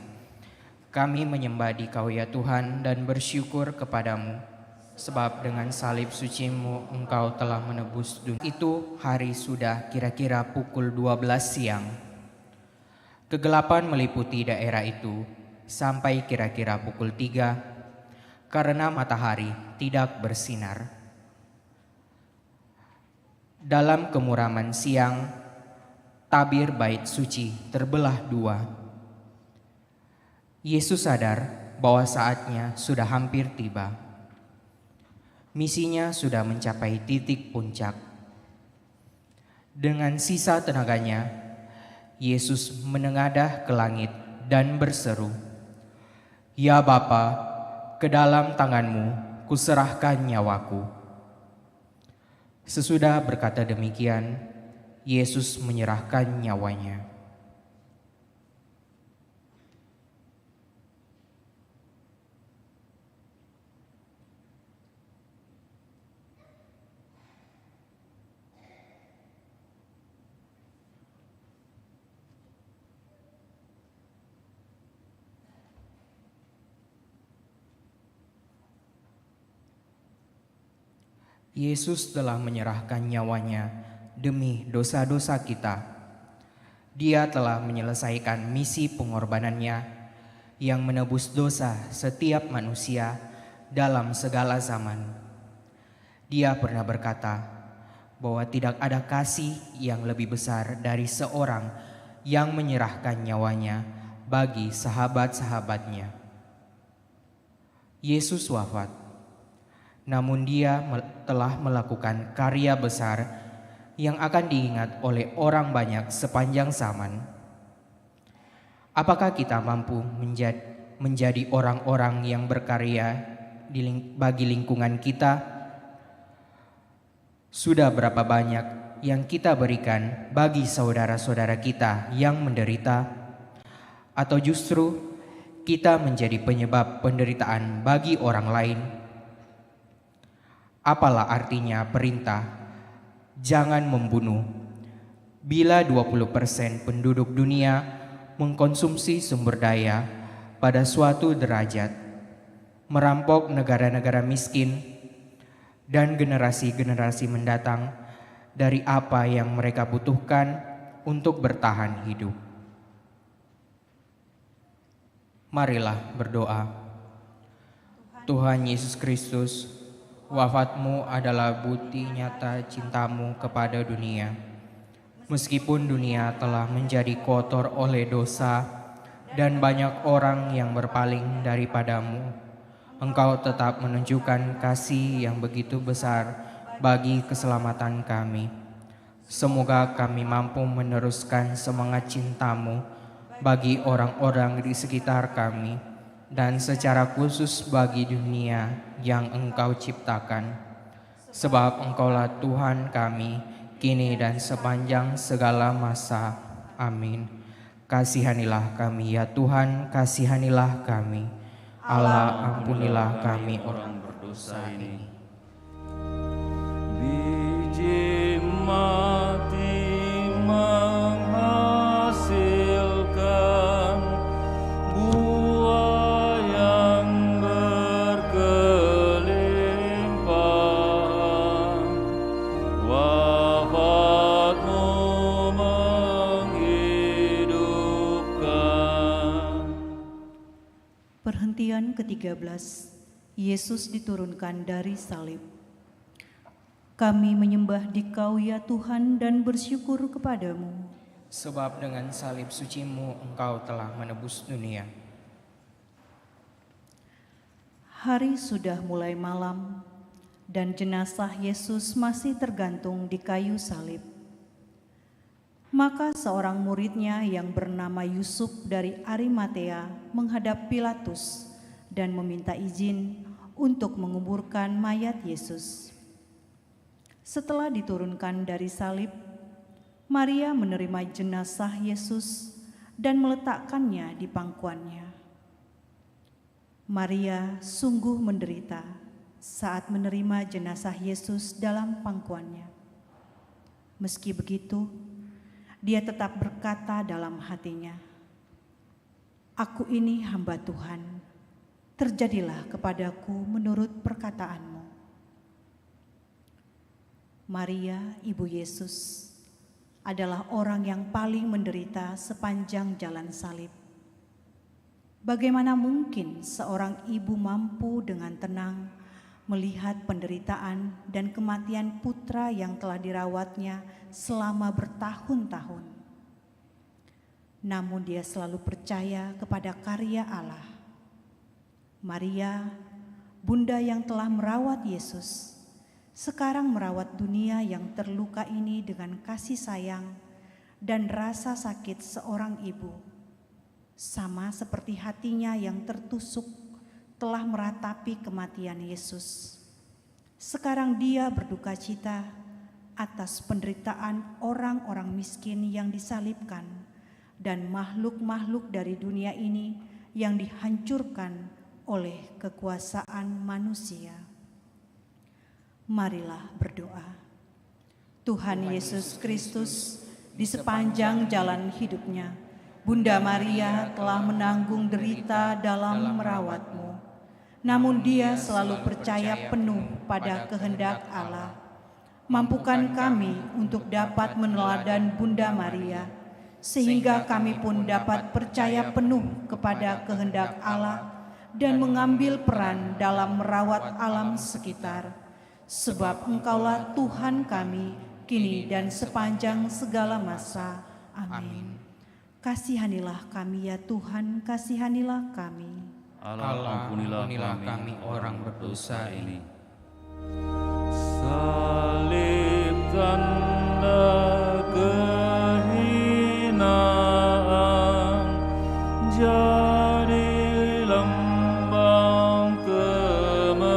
Kami menyembah Dikau ya Tuhan dan bersyukur kepadamu, sebab dengan salib suci-Mu Engkau telah menebus dunia. Itu hari sudah kira-kira pukul 12 siang. Kegelapan meliputi daerah itu sampai kira-kira pukul 3 karena matahari tidak bersinar. Dalam kemuraman siang, tabir bait suci terbelah 2. Yesus sadar bahwa saatnya sudah hampir tiba. Misinya sudah mencapai titik puncak. Dengan sisa tenaganya, Yesus menengadah ke langit dan berseru, "Ya Bapa, ke dalam tangan-Mu kuserahkan nyawaku. Sesudah berkata demikian, Yesus menyerahkan nyawanya. Yesus telah menyerahkan nyawanya demi dosa-dosa kita. Dia telah menyelesaikan misi pengorbanannya yang menebus dosa setiap manusia dalam segala zaman. Dia pernah berkata bahwa tidak ada kasih yang lebih besar dari seorang yang menyerahkan nyawanya bagi sahabat-sahabatnya. Yesus wafat, namun dia telah melakukan karya besar yang akan diingat oleh orang banyak sepanjang zaman. Apakah kita mampu menjadi orang-orang yang berkarya bagi lingkungan kita? Sudah berapa banyak yang kita berikan bagi saudara-saudara kita yang menderita? Atau justru kita menjadi penyebab penderitaan bagi orang lain? Apalah artinya perintah jangan membunuh bila 20% penduduk dunia mengkonsumsi sumber daya pada suatu derajat, merampok negara-negara miskin dan generasi-generasi mendatang dari apa yang mereka butuhkan untuk bertahan hidup. Marilah berdoa. Tuhan Yesus Kristus, wafat-Mu adalah bukti nyata cinta-Mu kepada dunia. Meskipun dunia telah menjadi kotor oleh dosa dan banyak orang yang berpaling daripada-Mu, Engkau tetap menunjukkan kasih yang begitu besar bagi keselamatan kami. Semoga kami mampu meneruskan semangat cinta-Mu bagi orang-orang di sekitar kami, dan secara khusus bagi dunia yang Engkau ciptakan. Sebab Engkaulah Tuhan kami, kini dan sepanjang segala masa. Amin. Kasihanilah kami ya Tuhan, kasihanilah kami. Allah, ampunilah kami orang berdosa ini. Biji mati menghasilkan buah yang berkelimpahan. Wafat-Mu menghidupkan. Perhentian ke-13, Yesus diturunkan dari salib. Kami menyembah Dikau ya Tuhan dan bersyukur kepadamu. Sebab dengan salib suci-Mu Engkau telah menebus dunia. Hari sudah mulai malam dan jenazah Yesus masih tergantung di kayu salib. Maka seorang muridnya yang bernama Yusuf dari Arimatea menghadap Pilatus dan meminta izin untuk menguburkan mayat Yesus. Setelah diturunkan dari salib, Maria menerima jenazah Yesus dan meletakkannya di pangkuannya. Maria sungguh menderita saat menerima jenazah Yesus dalam pangkuannya. Meski begitu, dia tetap berkata dalam hatinya, "Aku ini hamba Tuhan, terjadilah kepadaku menurut perkataan-Mu." Maria, Ibu Yesus, adalah orang yang paling menderita sepanjang jalan salib. Bagaimana mungkin seorang ibu mampu dengan tenang melihat penderitaan dan kematian putra yang telah dirawatnya selama bertahun-tahun? Namun dia selalu percaya kepada karya Allah. Maria, Bunda yang telah merawat Yesus, sekarang merawat dunia yang terluka ini dengan kasih sayang dan rasa sakit seorang ibu, sama seperti hatinya yang tertusuk telah meratapi kematian Yesus. Sekarang Dia berduka cita atas penderitaan orang-orang miskin yang disalibkan dan makhluk-makhluk dari dunia ini yang dihancurkan oleh kekuasaan manusia. Marilah berdoa. Tuhan Yesus Kristus, di sepanjang jalan hidupnya, Bunda Maria telah menanggung derita dalam merawat-Mu. Namun Dia selalu percaya penuh pada kehendak Allah. Mampukan kami untuk dapat meneladan Bunda Maria, sehingga kami pun dapat percaya penuh kepada kehendak Allah dan mengambil peran dalam merawat alam sekitar. Sebab Engkaulah Tuhan kami, kini dan sepanjang segala masa. Amin. Kasihanilah kami ya Tuhan, kasihanilah kami. Allah, ampunilah kami orang berdosa ini. Salib tanda kehinaan, jadi lambang kemenangan,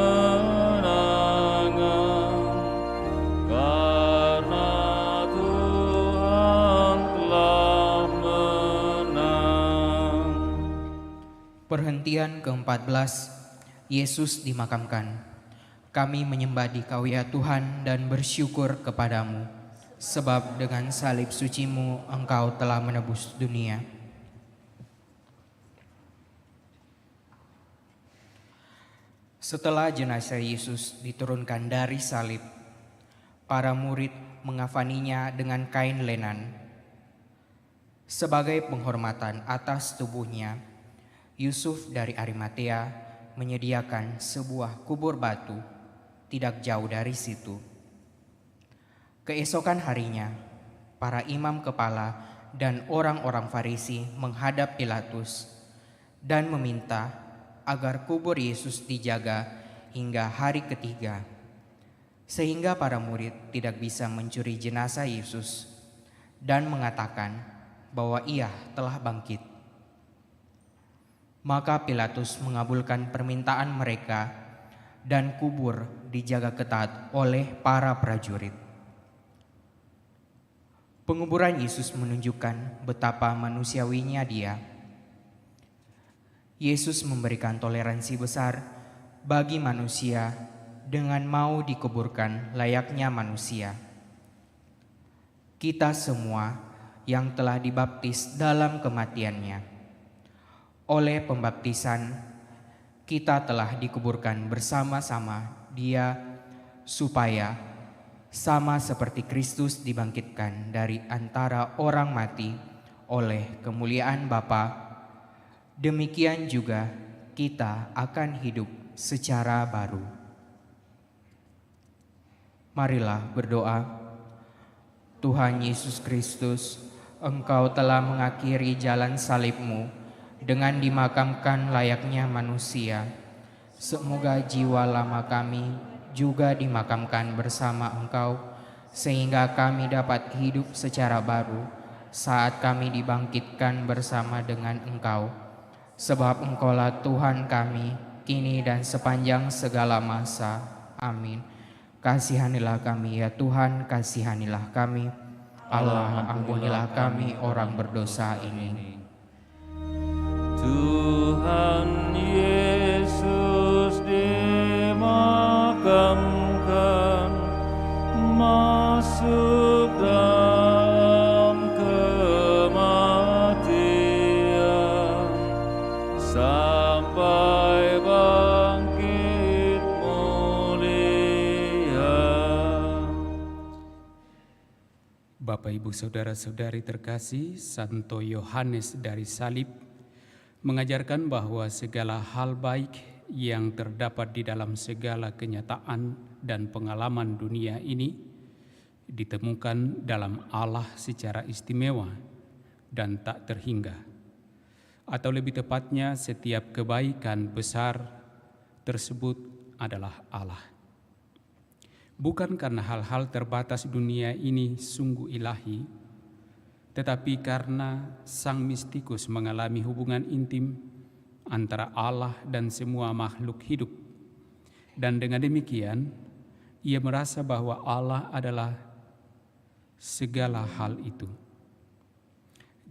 karena Tuhan telah menang. Perhentian ke-14, Yesus dimakamkan. Kami menyembah Dikau ya Tuhan dan bersyukur kepadamu, sebab dengan salib suci-Mu Engkau telah menebus dunia. Setelah jenazah Yesus diturunkan dari salib, para murid mengafaninya dengan kain lenan. Sebagai penghormatan atas tubuhnya, Yusuf dari Arimatea menyediakan sebuah kubur batu tidak jauh dari situ. Keesokan harinya, para imam kepala dan orang-orang Farisi menghadap Pilatus dan meminta agar kubur Yesus dijaga hingga hari ketiga, sehingga para murid tidak bisa mencuri jenazah Yesus, dan mengatakan bahwa Ia telah bangkit. Maka Pilatus mengabulkan permintaan mereka dan kubur dijaga ketat oleh para prajurit. Penguburan Yesus menunjukkan betapa manusiawinya Dia. Yesus memberikan toleransi besar bagi manusia dengan mau dikuburkan layaknya manusia. Kita semua yang telah dibaptis dalam kematian-Nya, oleh pembaptisan, kita telah dikuburkan bersama-sama Dia, supaya sama seperti Kristus dibangkitkan dari antara orang mati oleh kemuliaan Bapa, demikian juga kita akan hidup secara baru. Marilah berdoa. Tuhan Yesus Kristus, Engkau telah mengakhiri jalan salib-Mu dengan dimakamkan layaknya manusia. Semoga jiwa lama kami juga dimakamkan bersama Engkau, sehingga kami dapat hidup secara baru saat kami dibangkitkan bersama dengan Engkau. Sebab Engkaulah Tuhan kami, kini dan sepanjang segala masa. Amin. Kasihanilah kami ya Tuhan, kasihanilah kami. Allah, ampunilah kami orang berdosa ini. Tuhan Yesus dimakamkan, masuk dalam kematian, sampai bangkit mulia. Bapak, Ibu, Saudara-saudari terkasih, Santo Yohanes dari Salib mengajarkan bahwa segala hal baik yang terdapat di dalam segala kenyataan dan pengalaman dunia ini ditemukan dalam Allah secara istimewa dan tak terhingga. Atau lebih tepatnya, setiap kebaikan besar tersebut adalah Allah. Bukan karena hal-hal terbatas dunia ini sungguh ilahi, tetapi karena sang mistikus mengalami hubungan intim antara Allah dan semua makhluk hidup. Dan dengan demikian, ia merasa bahwa Allah adalah segala hal itu.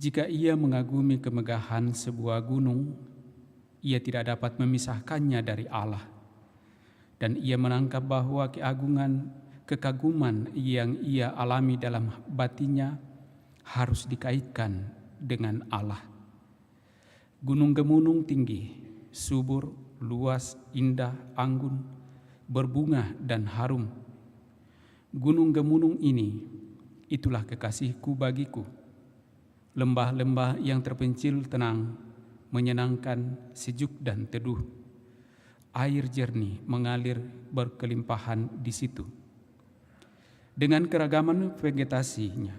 Jika ia mengagumi kemegahan sebuah gunung, ia tidak dapat memisahkannya dari Allah. Dan ia menangkap bahwa kekaguman yang ia alami dalam batinnya harus dikaitkan dengan Allah. Gunung-gunung tinggi, subur, luas, indah, anggun, berbunga dan harum. Gunung-gunung ini, itulah kekasihku bagiku. Lembah-lembah yang terpencil tenang, menyenangkan, sejuk dan teduh. Air jernih mengalir berkelimpahan di situ. Dengan keragaman vegetasinya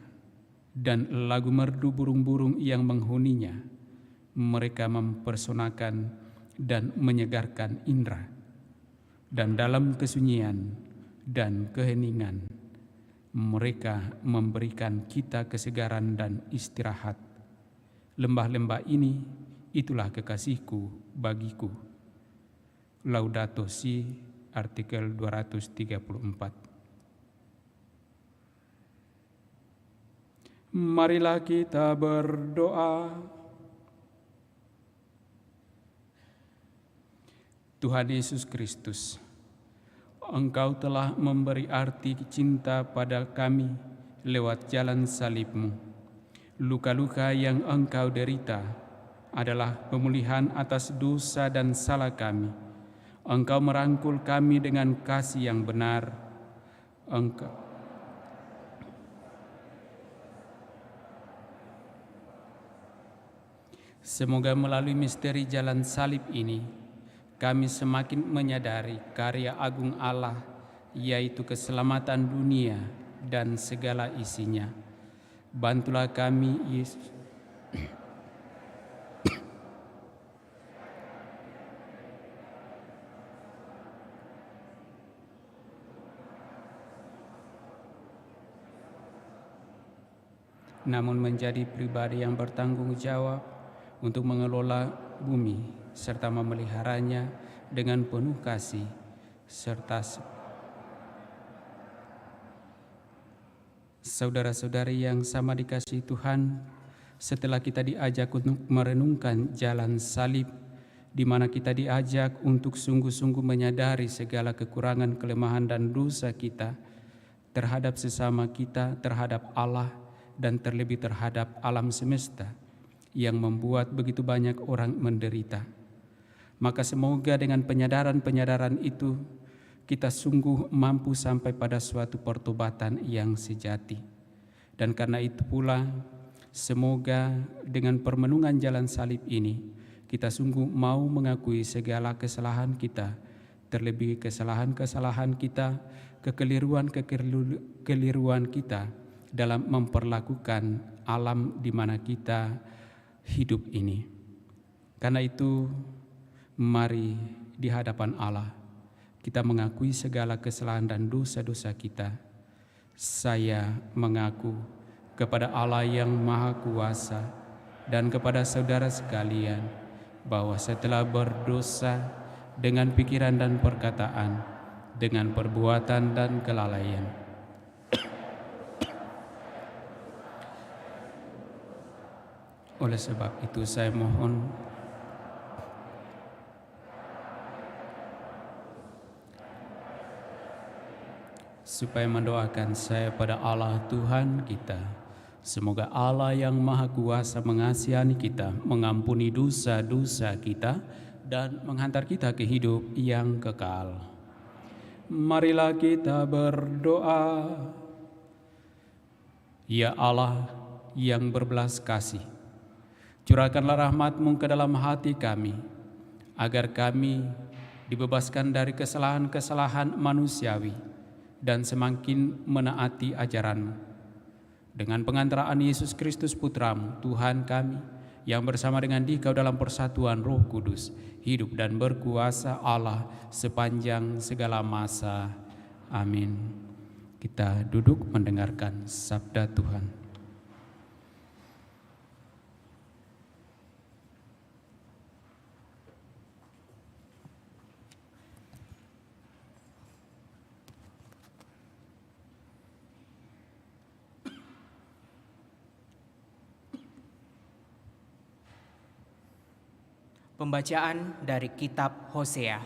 dan lagu merdu burung-burung yang menghuninya, mereka mempersonakan dan menyegarkan indera. Dan dalam kesunyian dan keheningan, mereka memberikan kita kesegaran dan istirahat. Lembah-lembah ini, itulah kekasihku bagiku. Laudato Si, artikel 234. Marilah kita berdoa. Tuhan Yesus Kristus, Engkau telah memberi arti cinta pada kami lewat jalan salib-Mu. Luka-luka yang Engkau derita adalah pemulihan atas dosa dan salah kami. Engkau merangkul kami dengan kasih yang benar. Semoga melalui misteri jalan salib ini, kami semakin menyadari karya agung Allah, yaitu keselamatan dunia dan segala isinya. Bantulah kami, Yesus. Namun menjadi pribadi yang bertanggung jawab untuk mengelola bumi serta memeliharanya dengan penuh kasih serta saudara-saudari yang sama dikasihi Tuhan, setelah kita diajak untuk merenungkan jalan salib, di mana kita diajak untuk sungguh-sungguh menyadari segala kekurangan, kelemahan dan dosa kita terhadap sesama kita, terhadap Allah, dan terlebih terhadap alam semesta yang membuat begitu banyak orang menderita. Maka semoga dengan penyadaran-penyadaran itu kita sungguh mampu sampai pada suatu pertobatan yang sejati. Dan karena itu pula semoga dengan permenungan jalan salib ini kita sungguh mau mengakui segala kesalahan kita, terlebih kesalahan-kesalahan kita, kekeliruan kita dalam memperlakukan alam di mana kita hidup ini. Karena itu, mari di hadapan Allah kita mengakui segala kesalahan dan dosa-dosa kita. Saya mengaku kepada Allah yang Maha Kuasa dan kepada saudara sekalian bahwa setelah berdosa dengan pikiran dan perkataan, dengan perbuatan dan kelalaian, oleh sebab itu saya mohon supaya mendoakan saya pada Allah Tuhan kita. Semoga Allah yang Maha Kuasa mengasihani kita, mengampuni dosa-dosa kita, dan menghantar kita ke hidup yang kekal. Marilah kita berdoa. Ya Allah yang berbelas kasih, curahkanlah rahmat-Mu ke dalam hati kami, agar kami dibebaskan dari kesalahan-kesalahan manusiawi dan semakin menaati ajaran-Mu. Dengan pengantaraan Yesus Kristus Putra-Mu, Tuhan kami, yang bersama dengan Dikau dalam persatuan Roh Kudus, hidup dan berkuasa Allah sepanjang segala masa. Amin. Kita duduk mendengarkan sabda Tuhan. Pembacaan dari kitab Hosea.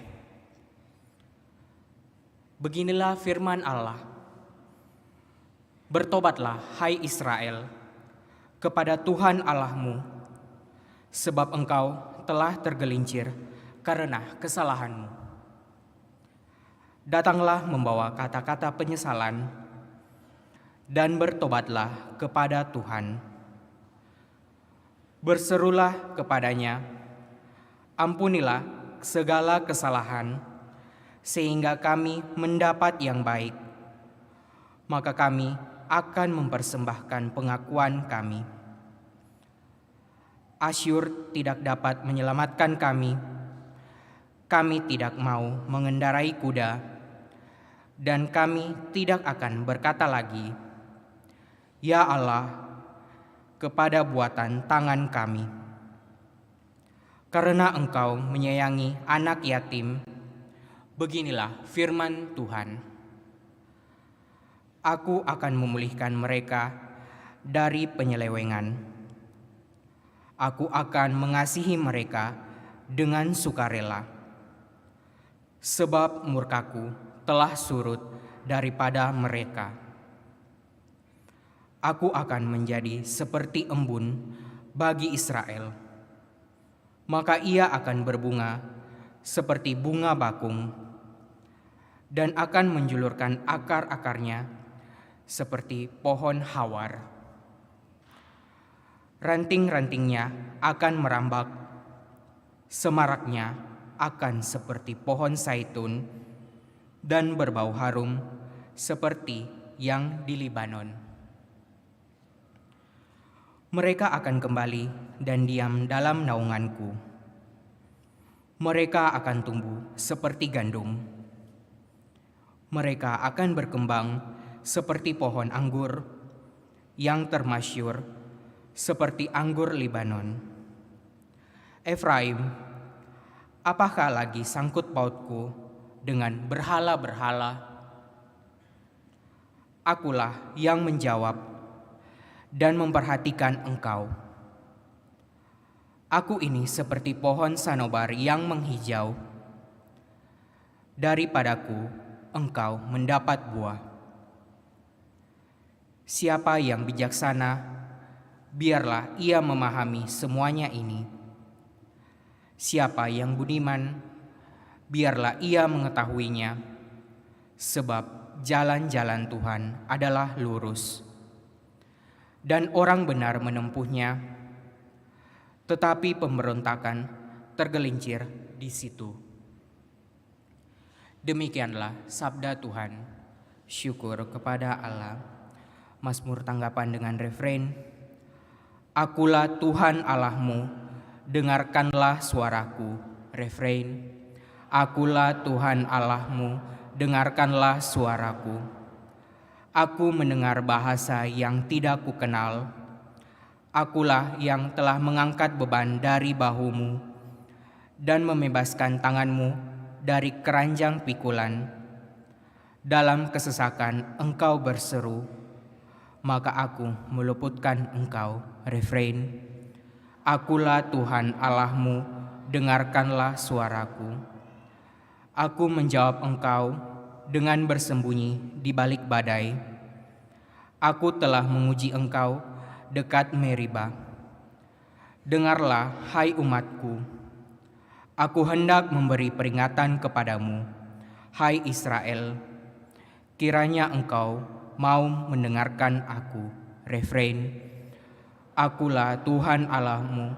Beginilah firman Allah. Bertobatlah, hai Israel, kepada Tuhan Allahmu, sebab engkau telah tergelincir karena kesalahanmu. Datanglah membawa kata-kata penyesalan dan bertobatlah kepada Tuhan. Berserulah kepadanya, ampunilah segala kesalahan, sehingga kami mendapat yang baik. Maka kami akan mempersembahkan pengakuan kami. Asyur tidak dapat menyelamatkan kami. Kami tidak mau mengendarai kuda, dan kami tidak akan berkata lagi, "Ya Allah," kepada buatan tangan kami. Karena Engkau menyayangi anak yatim, beginilah firman Tuhan. Aku akan memulihkan mereka dari penyelewengan. Aku akan mengasihi mereka dengan sukarela. Sebab murkaku telah surut daripada mereka. Aku akan menjadi seperti embun bagi Israel. Maka ia akan berbunga seperti bunga bakung dan akan menjulurkan akar-akarnya seperti pohon hawar. Ranting-rantingnya akan merambak, semaraknya akan seperti pohon zaitun dan berbau harum seperti yang di Libanon. Mereka akan kembali dan diam dalam naunganku. Mereka akan tumbuh seperti gandum. Mereka akan berkembang seperti pohon anggur yang termasyur seperti anggur Libanon. Efraim, apakah lagi sangkut pautku dengan berhala-berhala? Akulah yang menjawab dan memperhatikan engkau. Aku ini seperti pohon sanobar yang menghijau. Daripadaku engkau mendapat buah. Siapa yang bijaksana, biarlah ia memahami semuanya ini. Siapa yang budiman, biarlah ia mengetahuinya, sebab jalan-jalan Tuhan adalah lurus, dan orang benar menempuhnya, tetapi pemberontakan tergelincir di situ. Demikianlah sabda Tuhan. Syukur kepada Allah. Mazmur tanggapan dengan refrein. Akulah Tuhan Allahmu, dengarkanlah suaraku. Refrein. Akulah Tuhan Allahmu, dengarkanlah suaraku. Aku mendengar bahasa yang tidak kukenal. Akulah yang telah mengangkat beban dari bahumu dan membebaskan tanganmu dari keranjang pikulan. Dalam kesesakan engkau berseru, maka aku meluputkan engkau. Refrein. Akulah Tuhan Allahmu, dengarkanlah suaraku. Aku menjawab engkau dengan bersembunyi di balik badai. Aku telah menguji engkau dekat Meriba. Dengarlah, hai umatku. Aku hendak memberi peringatan kepadamu, hai Israel. Kiranya engkau mau mendengarkan aku. Refrein. Akulah Tuhan Allahmu,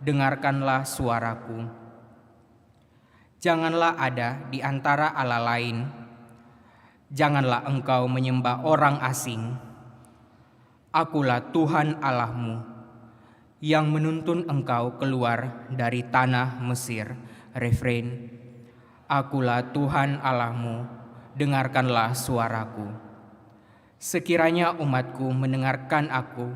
dengarkanlah suaraku. Janganlah ada di antara Allah lain. Janganlah engkau menyembah orang asing. Akulah Tuhan Allahmu, yang menuntun engkau keluar dari tanah Mesir. Refrein. Akulah Tuhan Allahmu, dengarkanlah suaraku. Sekiranya umatku mendengarkan aku,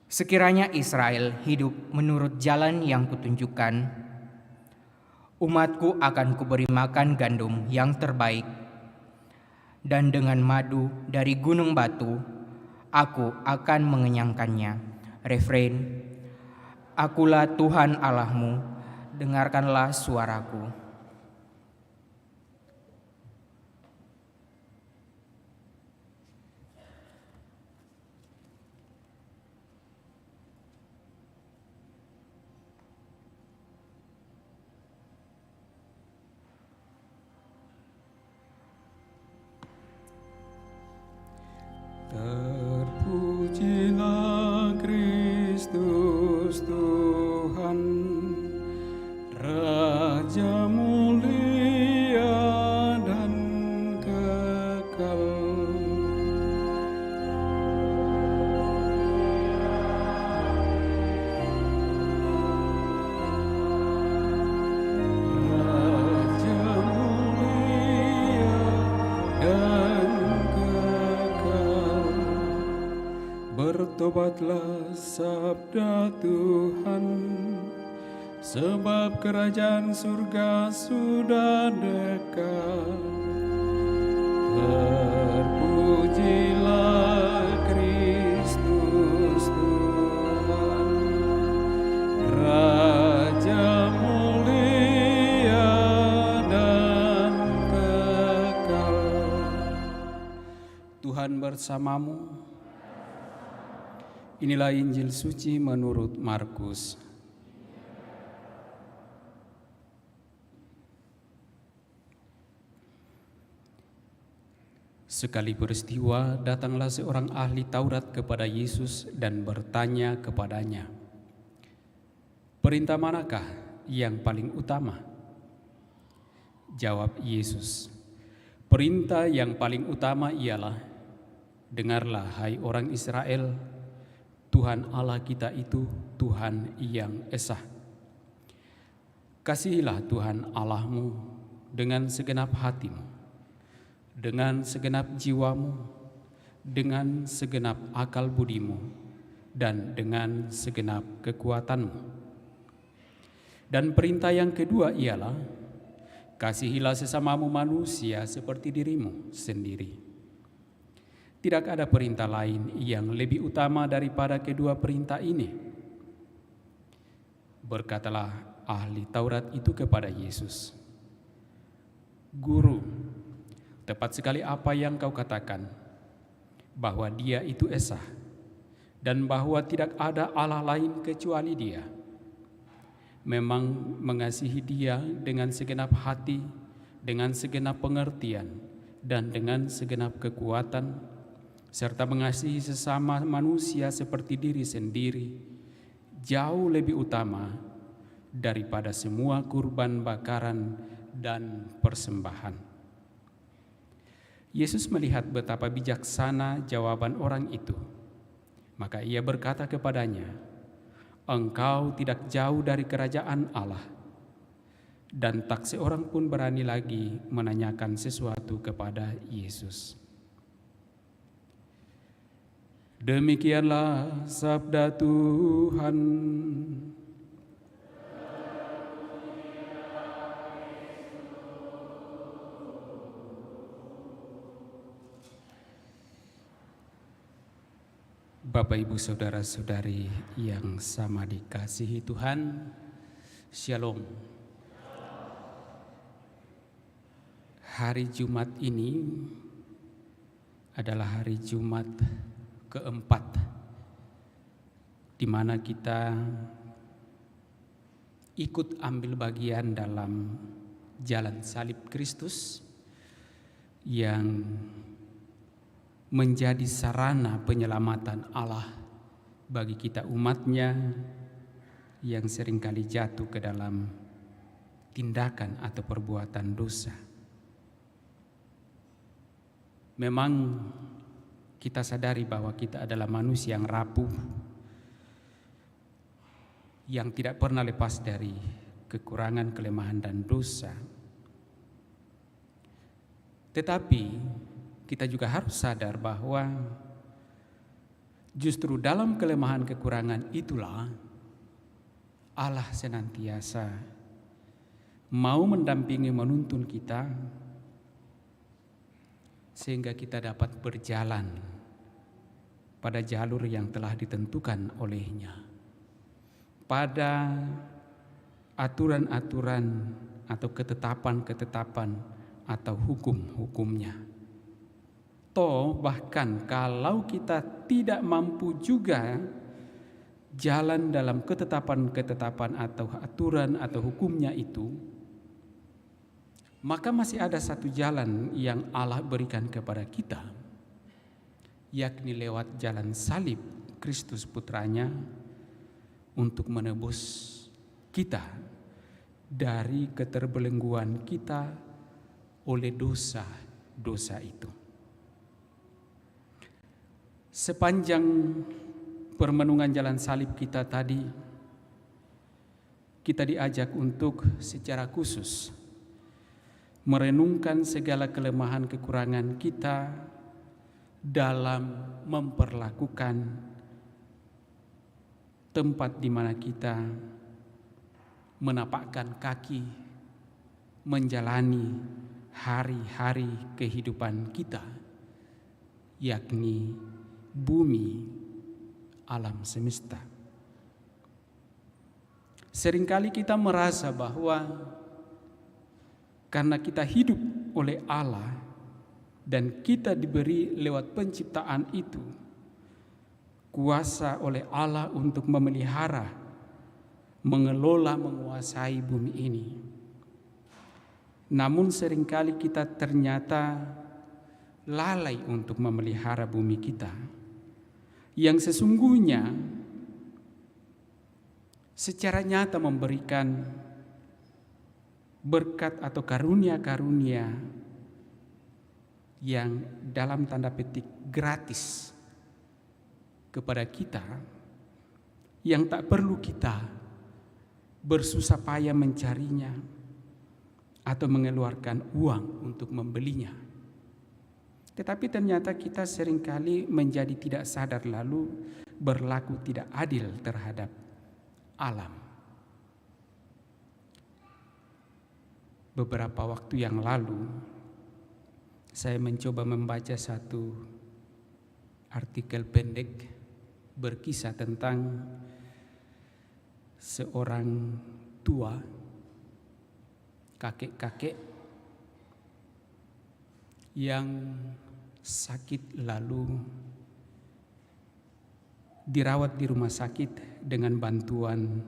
sekiranya Israel hidup menurut jalan yang kutunjukkan, umatku akan kuberi makan gandum yang terbaik, dan dengan madu dari gunung batu aku akan mengenyangkannya. Refrein. Akulah Tuhan Allahmu, dengarkanlah suaraku. Terpujilah Kristus Tuhan, Raja mulia dan kekal. Raja mulia dan kekal. Bertobatlah, sabda Tuhan, sebab kerajaan surga sudah dekat. Terpujilah Kristus Tuhan, Raja mulia dan kekal. Tuhan bersamamu. Inilah Injil suci menurut Markus. Sekali peristiwa, datanglah seorang ahli Taurat kepada Yesus dan bertanya kepadanya, "Perintah manakah yang paling utama?" Jawab Yesus, "Perintah yang paling utama ialah, dengarlah hai orang Israel, Tuhan Allah kita itu Tuhan yang esa. Kasihilah Tuhan Allahmu dengan segenap hatimu, dengan segenap jiwamu, dengan segenap akal budimu, dan dengan segenap kekuatanmu. Dan perintah yang kedua ialah, kasihilah sesamamu manusia seperti dirimu sendiri. Tidak ada perintah lain yang lebih utama daripada kedua perintah ini." Berkatalah ahli Taurat itu kepada Yesus, "Guru, tepat sekali apa yang kau katakan, bahwa Dia itu esa, dan bahwa tidak ada Allah lain kecuali Dia. Memang mengasihi Dia dengan segenap hati, dengan segenap pengertian, dan dengan segenap kekuatan, serta mengasihi sesama manusia seperti diri sendiri, jauh lebih utama daripada semua kurban bakaran dan persembahan." Yesus melihat betapa bijaksana jawaban orang itu, maka ia berkata kepadanya, "Engkau tidak jauh dari kerajaan Allah." Dan tak seorang pun berani lagi menanyakan sesuatu kepada Yesus. Demikianlah sabda Tuhan. Bapak, Ibu, saudara-saudari yang sama dikasihi Tuhan, Shalom. Hari Jumat ini adalah hari Jumat keempat, di mana kita ikut ambil bagian dalam jalan salib Kristus yang menjadi sarana penyelamatan Allah bagi kita umatnya yang seringkali jatuh ke dalam tindakan atau perbuatan dosa. Memang kita sadari bahwa kita adalah manusia yang rapuh, yang tidak pernah lepas dari kekurangan, kelemahan, dan dosa. Tetapi kita juga harus sadar bahwa justru dalam kelemahan kekurangan itulah Allah senantiasa mau mendampingi, menuntun kita, sehingga kita dapat berjalan pada jalur yang telah ditentukan olehnya, pada aturan-aturan atau ketetapan-ketetapan atau hukum-hukumnya. Toh bahkan kalau kita tidak mampu juga jalan dalam ketetapan-ketetapan atau aturan atau hukumnya itu, maka masih ada satu jalan yang Allah berikan kepada kita, yakni lewat jalan salib Kristus putranya untuk menebus kita dari keterbelengguan kita oleh dosa-dosa itu. Sepanjang permenungan jalan salib kita tadi, kita diajak untuk secara khusus merenungkan segala kelemahan kekurangan kita dalam memperlakukan tempat di mana kita menapakkan kaki menjalani hari-hari kehidupan kita, yakni bumi, alam semesta. Seringkali kita merasa bahwa karena kita hidup oleh Allah dan kita diberi lewat penciptaan itu kuasa oleh Allah untuk memelihara, mengelola, menguasai bumi ini. Namun seringkali kita ternyata lalai untuk memelihara bumi kita, yang sesungguhnya secara nyata memberikan berkat atau karunia-karunia yang dalam tanda petik gratis kepada kita, yang tak perlu kita bersusah payah mencarinya atau mengeluarkan uang untuk membelinya. Tetapi ternyata kita seringkali menjadi tidak sadar lalu berlaku tidak adil terhadap alam. Beberapa waktu yang lalu saya mencoba membaca satu artikel pendek berkisah tentang seorang tua, kakek-kakek yang sakit lalu dirawat di rumah sakit dengan bantuan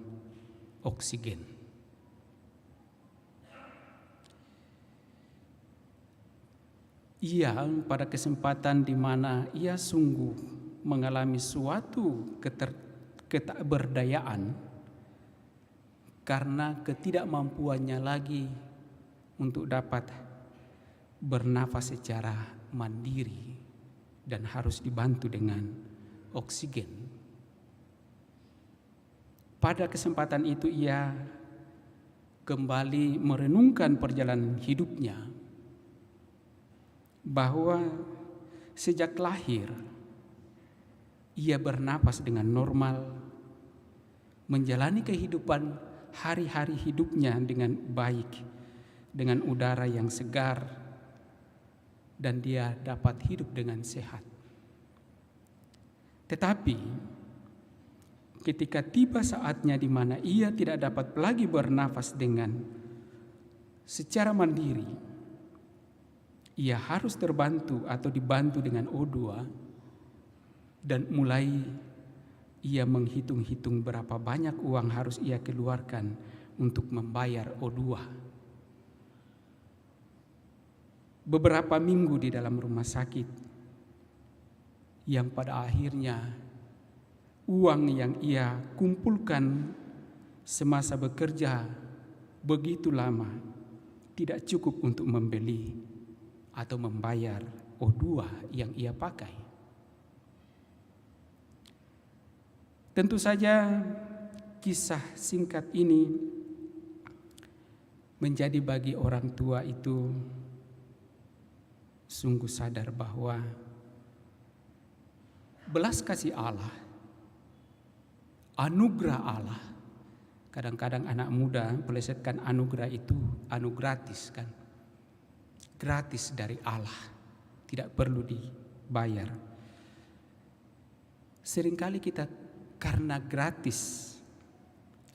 oksigen. Ia pada kesempatan di mana ia sungguh mengalami suatu ketakberdayaan karena ketidakmampuannya lagi untuk dapat bernafas secara mandiri dan harus dibantu dengan oksigen. Pada kesempatan itu ia kembali merenungkan perjalanan hidupnya, bahwa sejak lahir ia bernapas dengan normal, menjalani kehidupan hari-hari hidupnya dengan baik, dengan udara yang segar, dan dia dapat hidup dengan sehat. Tetapi ketika tiba saatnya di mana ia tidak dapat lagi bernafas dengan secara mandiri, ia harus terbantu atau dibantu dengan O2, dan mulai ia menghitung-hitung berapa banyak uang harus ia keluarkan untuk membayar O2. Beberapa minggu di dalam rumah sakit, yang pada akhirnya uang yang ia kumpulkan semasa bekerja begitu lama tidak cukup untuk membeli atau membayar O2 yang ia pakai. Tentu saja kisah singkat ini menjadi bagi orang tua itu sungguh sadar bahwa belas kasih Allah, anugerah Allah. Kadang-kadang anak muda melesetkan anugerah itu anu gratis kan. Gratis dari Allah, tidak perlu dibayar. Seringkali kita karena gratis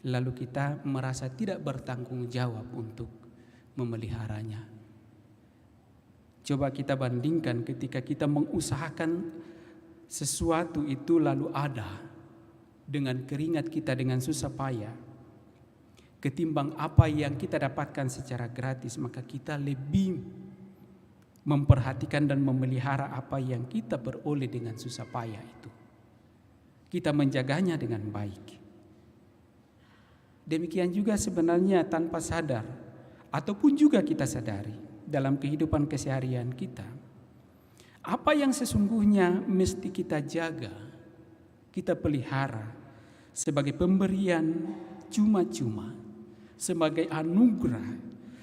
lalu kita merasa tidak bertanggung jawab untuk memeliharanya. Coba kita bandingkan ketika kita mengusahakan sesuatu itu lalu ada dengan keringat kita, dengan susah payah, ketimbang apa yang kita dapatkan secara gratis, maka kita lebih memperhatikan dan memelihara apa yang kita beroleh dengan susah payah itu. Kita menjaganya dengan baik. Demikian juga sebenarnya tanpa sadar ataupun juga kita sadari dalam kehidupan keseharian kita, apa yang sesungguhnya mesti kita jaga, kita pelihara sebagai pemberian cuma-cuma, sebagai anugerah,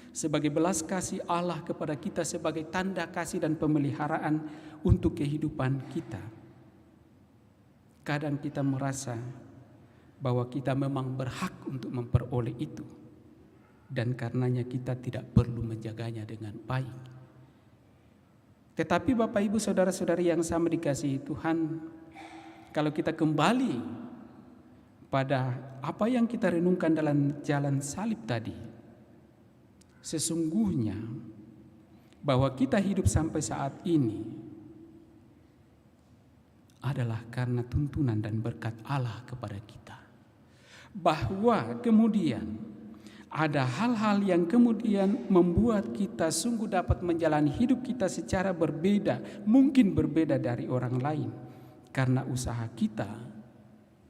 sebagai belas kasih Allah kepada kita, sebagai tanda kasih dan pemeliharaan untuk kehidupan kita. Kadang kita merasa bahwa kita memang berhak untuk memperoleh itu, dan karenanya kita tidak perlu menjaganya dengan baik. Tetapi Bapak Ibu Saudara-saudari yang sama dikasihi Tuhan, kalau kita kembali pada apa yang kita renungkan dalam jalan salib tadi, sesungguhnya bahwa kita hidup sampai saat ini adalah karena tuntunan dan berkat Allah kepada kita. Bahwa kemudian ada hal-hal yang kemudian membuat kita sungguh dapat menjalani hidup kita secara berbeda, mungkin berbeda dari orang lain, karena usaha kita,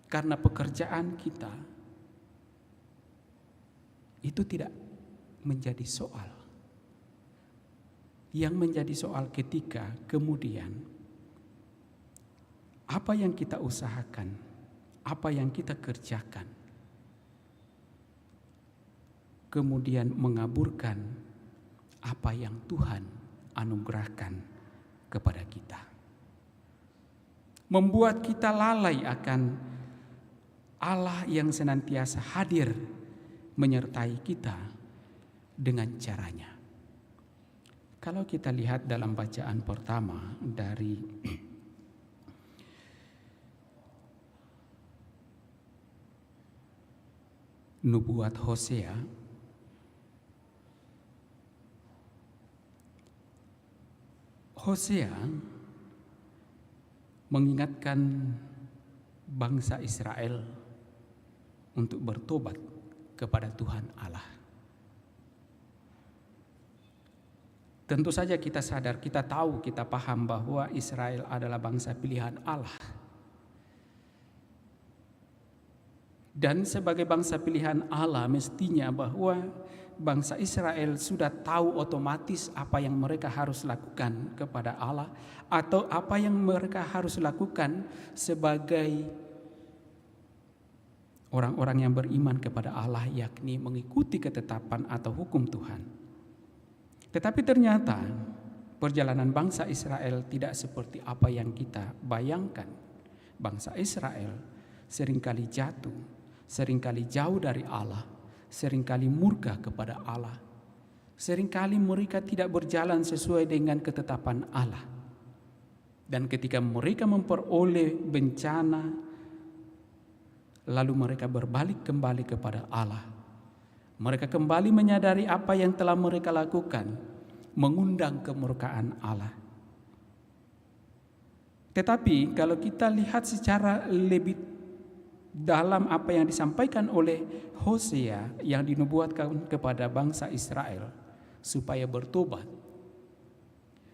karena pekerjaan kita. Itu tidak menjadi soal. Yang menjadi soal ketika kemudian apa yang kita usahakan, apa yang kita kerjakan, kemudian mengaburkan apa yang Tuhan anugerahkan kepada kita. Membuat kita lalai akan Allah yang senantiasa hadir menyertai kita dengan caranya. Kalau kita lihat dalam bacaan pertama dari nubuat Hosea, Hosea mengingatkan bangsa Israel untuk bertobat kepada Tuhan Allah. Tentu saja kita sadar, kita tahu, kita paham bahwa Israel adalah bangsa pilihan Allah. Dan sebagai bangsa pilihan Allah, mestinya bahwa bangsa Israel sudah tahu otomatis apa yang mereka harus lakukan kepada Allah, atau apa yang mereka harus lakukan sebagai orang-orang yang beriman kepada Allah, yakni mengikuti ketetapan atau hukum Tuhan. Tetapi ternyata perjalanan bangsa Israel tidak seperti apa yang kita bayangkan. Bangsa Israel seringkali jatuh, seringkali jauh dari Allah, seringkali murka kepada Allah. Seringkali mereka tidak berjalan sesuai dengan ketetapan Allah. Dan ketika mereka memperoleh bencana, lalu mereka berbalik kembali kepada Allah. Mereka kembali menyadari apa yang telah mereka lakukan, mengundang kemurkaan Allah. Tetapi kalau kita lihat secara lebih dalam apa yang disampaikan oleh Hosea yang dinubuatkan kepada bangsa Israel supaya bertobat,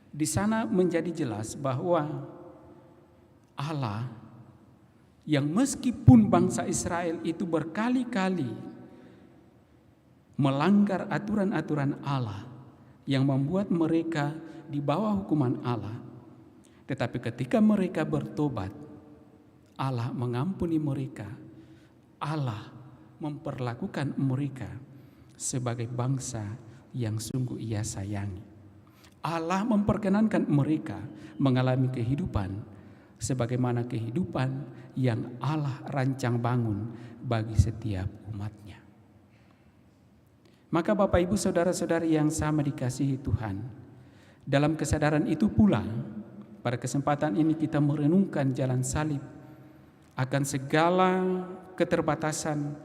di sana menjadi jelas bahwa Allah yang meskipun bangsa Israel itu berkali-kali melanggar aturan-aturan Allah yang membuat mereka di bawah hukuman Allah, tetapi ketika mereka bertobat, Allah mengampuni mereka. Allah memperlakukan mereka sebagai bangsa yang sungguh Ia sayangi. Allah memperkenankan mereka mengalami kehidupan sebagaimana kehidupan yang Allah rancang bangun bagi setiap umatnya. Maka Bapak Ibu Saudara-saudari yang sama dikasihi Tuhan, dalam kesadaran itu pula pada kesempatan ini kita merenungkan jalan salib akan segala keterbatasan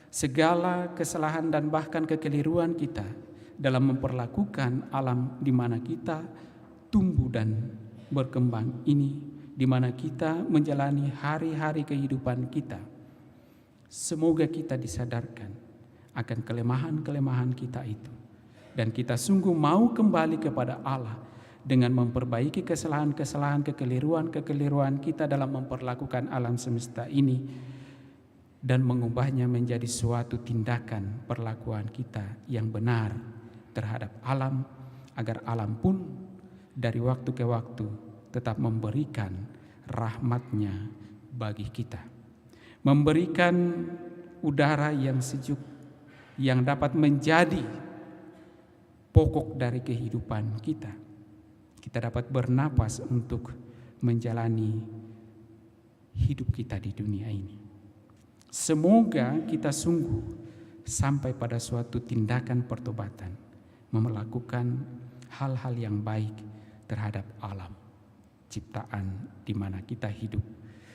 segala kesalahan dan bahkan kekeliruan kita dalam memperlakukan alam di mana kita tumbuh dan berkembang ini, di mana kita menjalani hari-hari kehidupan kita. Semoga kita disadarkan akan kelemahan-kelemahan kita itu, dan kita sungguh mau kembali kepada Allah dengan memperbaiki kesalahan-kesalahan, kekeliruan-kekeliruan kita dalam memperlakukan alam semesta ini, dan mengubahnya menjadi suatu tindakan perlakuan kita yang benar terhadap alam, agar alam pun dari waktu ke waktu tetap memberikan rahmat-Nya bagi kita, memberikan udara yang sejuk yang dapat menjadi pokok dari kehidupan kita. Kita dapat bernapas untuk menjalani hidup kita di dunia ini. Semoga kita sungguh sampai pada suatu tindakan pertobatan, melakukan hal-hal yang baik terhadap alam ciptaan di mana kita hidup,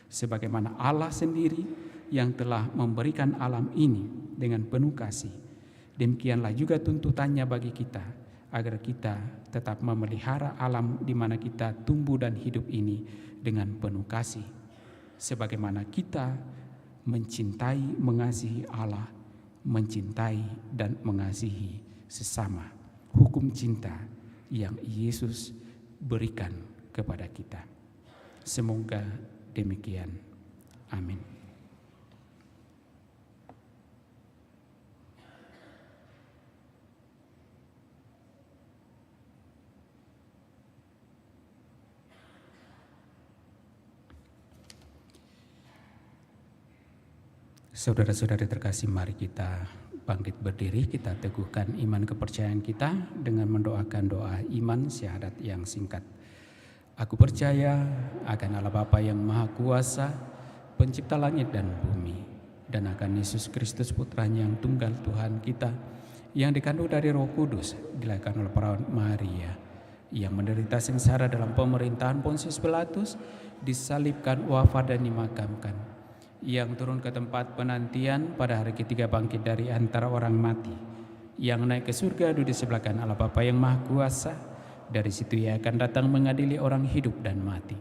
sebagaimana Allah sendiri yang telah memberikan alam ini dengan penuh kasih. Demikianlah juga tuntutannya bagi kita, agar kita tetap memelihara alam di mana kita tumbuh dan hidup ini dengan penuh kasih, sebagaimana kita mencintai, mengasihi Allah, mencintai dan mengasihi sesama. Hukum cinta yang Yesus berikan kepada kita. Semoga demikian. Amin. Saudara-saudari terkasih, mari kita bangkit berdiri, kita teguhkan iman kepercayaan kita dengan mendoakan doa iman syahadat yang singkat. Aku percaya akan Allah Bapa yang Maha Kuasa, pencipta langit dan bumi, dan akan Yesus Kristus Putranya yang tunggal Tuhan kita, yang dikandung dari Roh Kudus, dilahirkan oleh perawan Maria, yang menderita sengsara dalam pemerintahan Pontius Pilatus, disalibkan, wafat dan dimakamkan, yang turun ke tempat penantian, pada hari ketiga bangkit dari antara orang mati, yang naik ke surga, duduk di sebelah kanan Allah Bapa yang Maha Kuasa. Dari situ Ia akan datang mengadili orang hidup dan mati.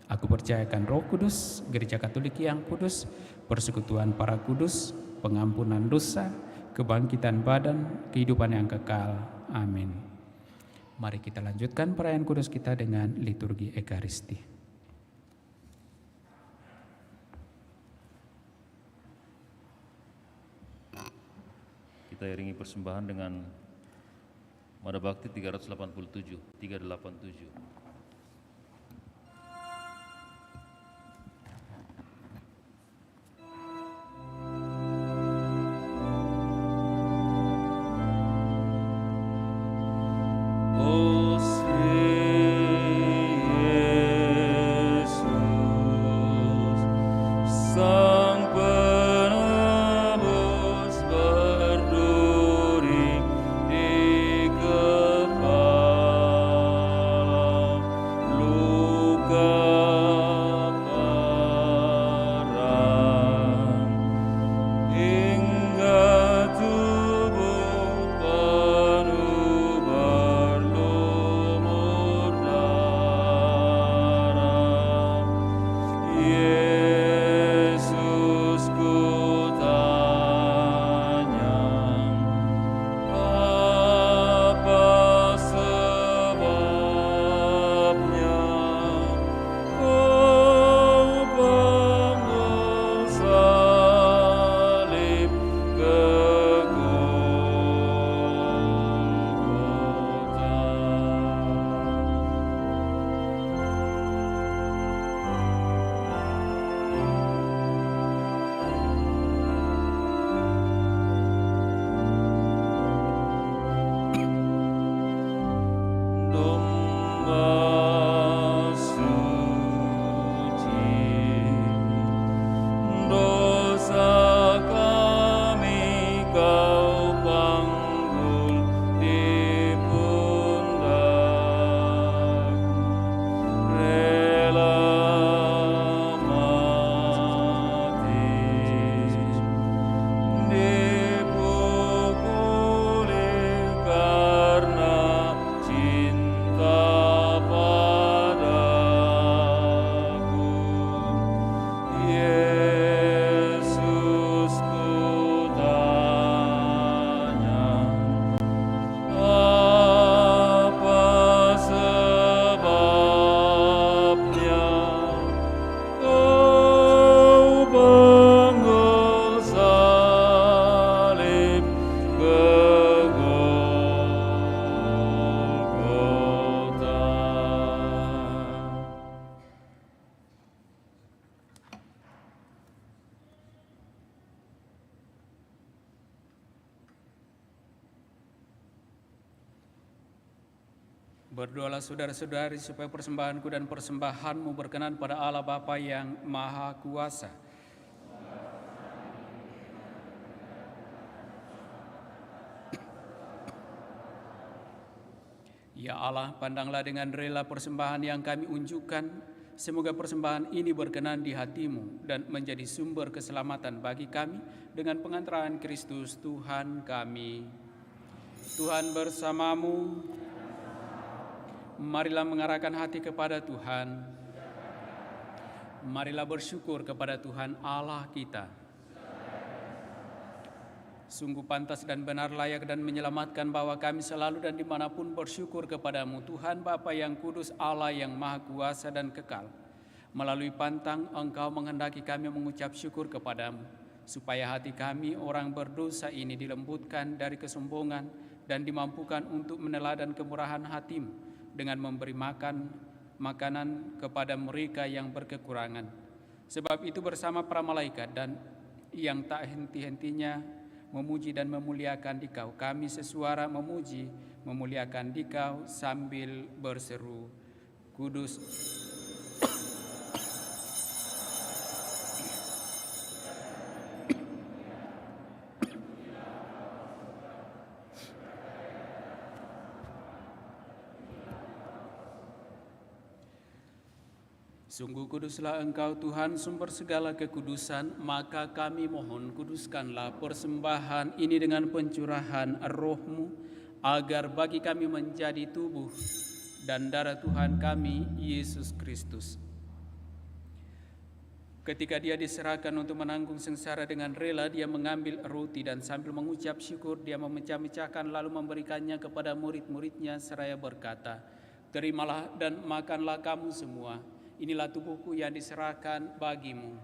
Aku percayakan Roh Kudus, Gereja Katolik yang kudus, persekutuan para kudus, pengampunan dosa, kebangkitan badan, kehidupan yang kekal. Amin. Mari kita lanjutkan perayaan kudus kita dengan liturgi Ekaristi. Kita iringi persembahan dengan Mada Bakti 387. Yesus Berdoalah saudara-saudari supaya persembahanku dan persembahanmu berkenan pada Allah Bapa yang Maha Kuasa. Ya Allah, pandanglah dengan rela persembahan yang kami unjukkan. Semoga persembahan ini berkenan di hati-Mu dan menjadi sumber keselamatan bagi kami dengan pengantaran Kristus Tuhan kami. Tuhan bersamamu. Marilah mengarahkan hati kepada Tuhan. Marilah bersyukur kepada Tuhan Allah kita. Sungguh pantas dan benar, layak dan menyelamatkan bahwa kami selalu dan dimanapun bersyukur kepadamu, Tuhan Bapa yang kudus, Allah yang maha kuasa dan kekal. Melalui pantang Engkau menghendaki kami mengucap syukur kepadamu, supaya hati kami orang berdosa ini dilembutkan dari kesombongan dan dimampukan untuk meneladan kemurahan hati-Mu dengan memberi makanan kepada mereka yang berkekurangan. Sebab itu bersama para malaikat dan yang tak henti-hentinya memuji dan memuliakan Dikau, kami sesuara memuji, memuliakan Dikau sambil berseru, Kudus, sungguh kuduslah Engkau Tuhan, sumber segala kekudusan, maka kami mohon kuduskanlah persembahan ini dengan pencurahan Roh-Mu, agar bagi kami menjadi tubuh dan darah Tuhan kami, Yesus Kristus. Ketika Dia diserahkan untuk menanggung sengsara dengan rela, Dia mengambil roti dan sambil mengucap syukur, Dia memecah-mecahkan lalu memberikannya kepada murid-muridnya seraya berkata, "Terimalah dan makanlah kamu semua. Inilah tubuhku yang diserahkan bagimu."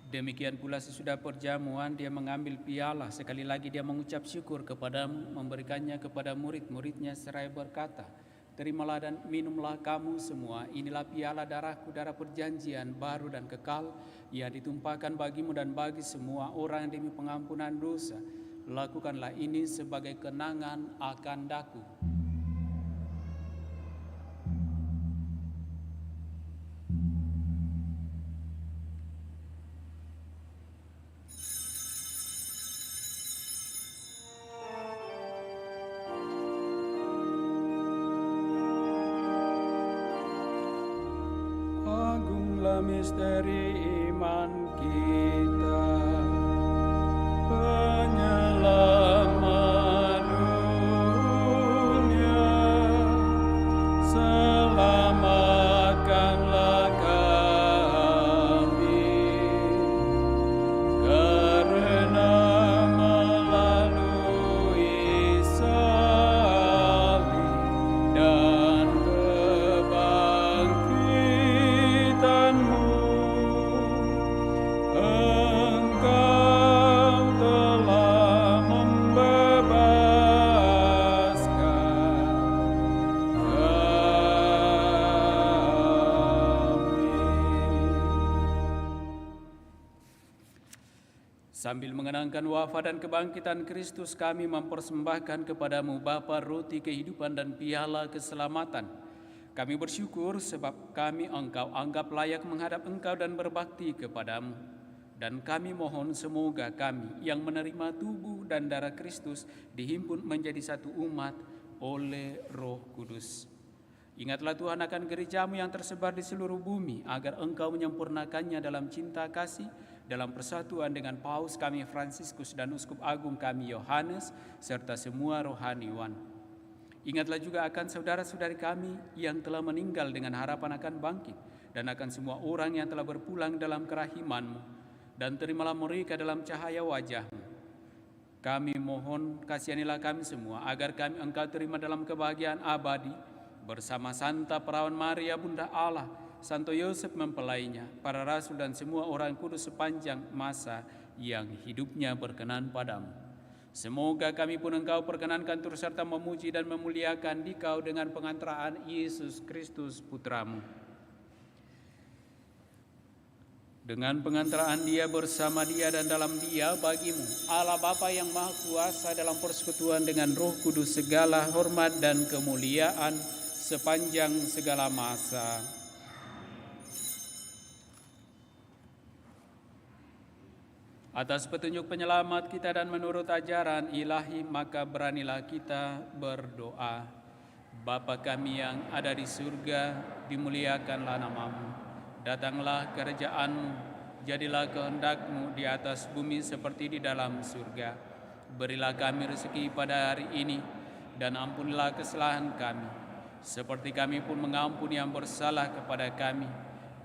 Demikian pula sesudah perjamuan Dia mengambil piala, sekali lagi Dia mengucap syukur kepadamu, memberikannya kepada murid-muridnya seraya berkata, "Terimalah dan minumlah kamu semua, inilah piala darahku, darah perjanjian baru dan kekal, yang ditumpahkan bagimu dan bagi semua orang demi pengampunan dosa. Lakukanlah ini sebagai kenangan akan Daku." Misteri iman kita, penyelamat dunia, selamatkanlah kami, karena melalui salib dan kebangkitan-Mu, sambil mengenangkan wafat dan kebangkitan Kristus, kami mempersembahkan kepadamu Bapa roti kehidupan dan piala keselamatan. Kami bersyukur sebab kami Engkau anggap layak menghadap Engkau dan berbakti kepadamu. Dan kami mohon semoga kami yang menerima tubuh dan darah Kristus dihimpun menjadi satu umat oleh Roh Kudus. Ingatlah Tuhan akan gereja-Mu yang tersebar di seluruh bumi, agar Engkau menyempurnakannya dalam cinta kasih, dalam persatuan dengan Paus kami Fransiskus dan Uskup Agung kami Yohanes, serta semua rohaniwan. Ingatlah juga akan saudara-saudari kami yang telah meninggal dengan harapan akan bangkit, dan akan semua orang yang telah berpulang dalam kerahiman-Mu, dan terimalah mereka dalam cahaya wajah-Mu. Kami mohon kasihanilah kami semua, agar kami Engkau terima dalam kebahagiaan abadi, bersama Santa Perawan Maria Bunda Allah, Santo Yosef mempelainya, para rasul dan semua orang kudus sepanjang masa yang hidupnya berkenan padamu. Semoga kami pun Engkau perkenankan turut serta memuji dan memuliakan Dikau dengan pengantaraan Yesus Kristus Putramu. Dengan pengantaraan Dia, bersama Dia, dan dalam Dia bagimu, Allah Bapa yang Maha Kuasa dalam persekutuan dengan Roh Kudus, segala hormat dan kemuliaan sepanjang segala masa. Atas petunjuk penyelamat kita dan menurut ajaran ilahi, maka beranilah kita berdoa. Bapa kami yang ada di surga, dimuliakanlah namamu. Datanglah kerajaan-Mu, jadilah kehendak-Mu di atas bumi seperti di dalam surga. Berilah kami rezeki pada hari ini, dan ampunilah kesalahan kami, seperti kami pun mengampuni yang bersalah kepada kami.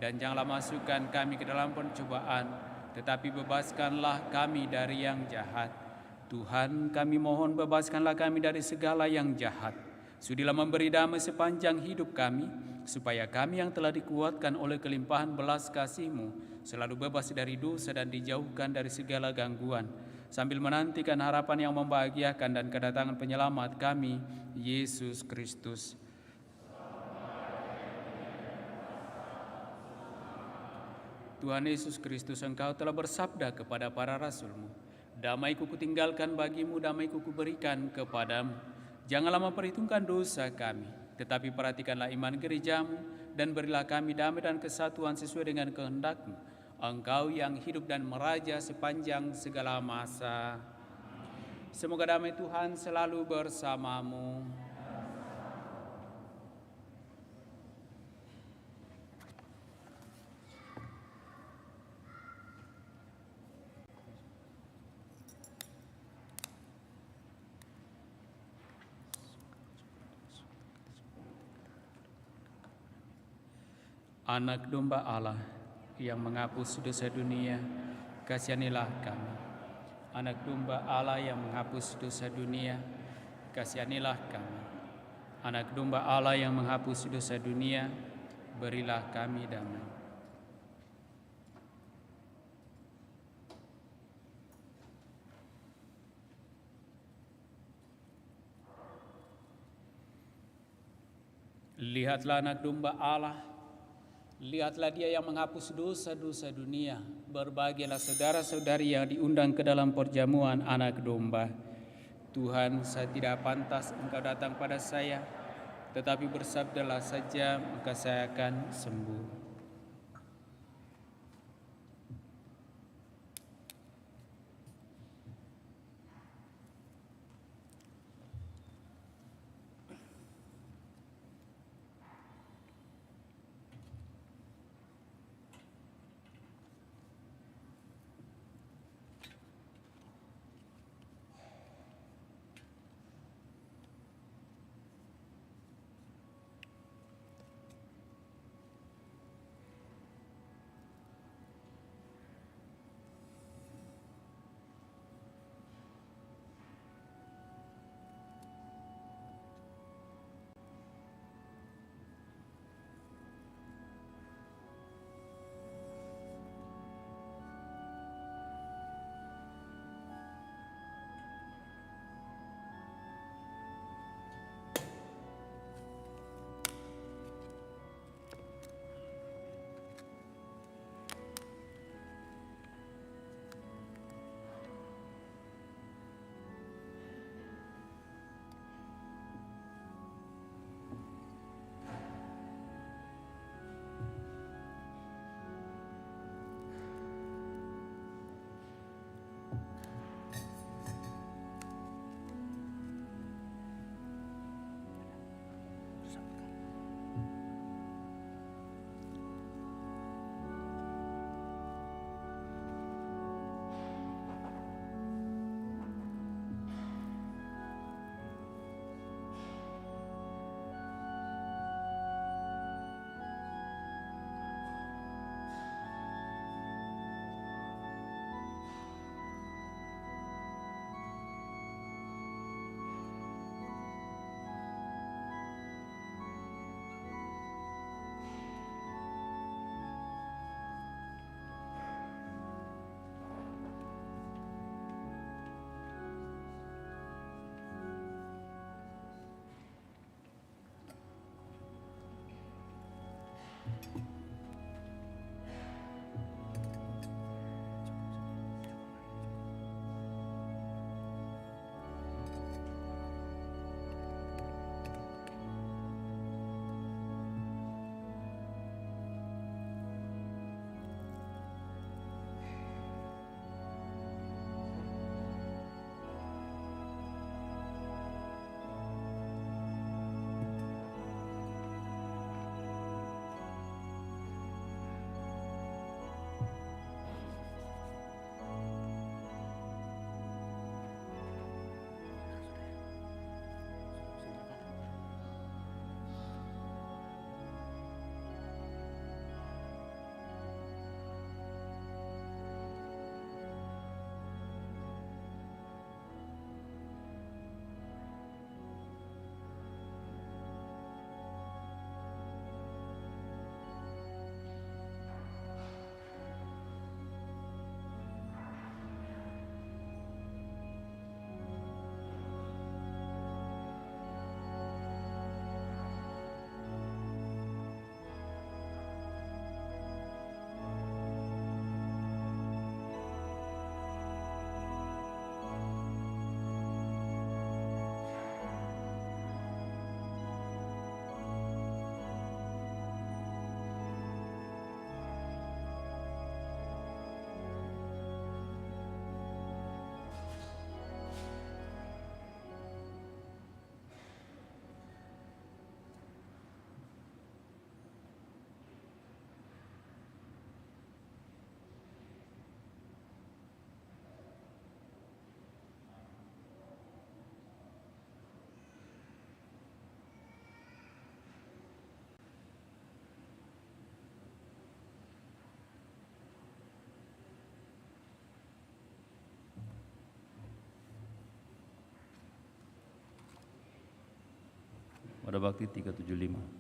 Dan janganlah masukkan kami ke dalam pencobaan, tetapi bebaskanlah kami dari yang jahat. Tuhan, kami mohon bebaskanlah kami dari segala yang jahat. Sudilah memberi damai sepanjang hidup kami, supaya kami yang telah dikuatkan oleh kelimpahan belas kasih-Mu selalu bebas dari dosa dan dijauhkan dari segala gangguan, sambil menantikan harapan yang membahagiakan dan kedatangan penyelamat kami, Yesus Kristus. Tuhan Yesus Kristus, Engkau telah bersabda kepada para rasul-Mu, damai-Ku kutinggalkan bagimu, damai-Ku kuberikan kepadamu. Janganlah memperhitungkan dosa kami, tetapi perhatikanlah iman gereja-Mu, dan berilah kami damai dan kesatuan sesuai dengan kehendak-Mu. Engkau yang hidup dan meraja sepanjang segala masa. Semoga damai Tuhan selalu bersamamu. Anak domba Allah yang menghapus dosa dunia, kasihanilah kami. Anak domba Allah yang menghapus dosa dunia, kasihanilah kami. Anak domba Allah yang menghapus dosa dunia, berilah kami damai. Lihatlah anak domba Allah. Lihatlah Dia yang menghapus dosa-dosa dunia. Berbahagialah saudara-saudari yang diundang ke dalam perjamuan anak domba. Tuhan, saya tidak pantas Engkau datang pada saya, tetapi bersabdalah saja, maka saya akan sembuh. Mada Bakti 375.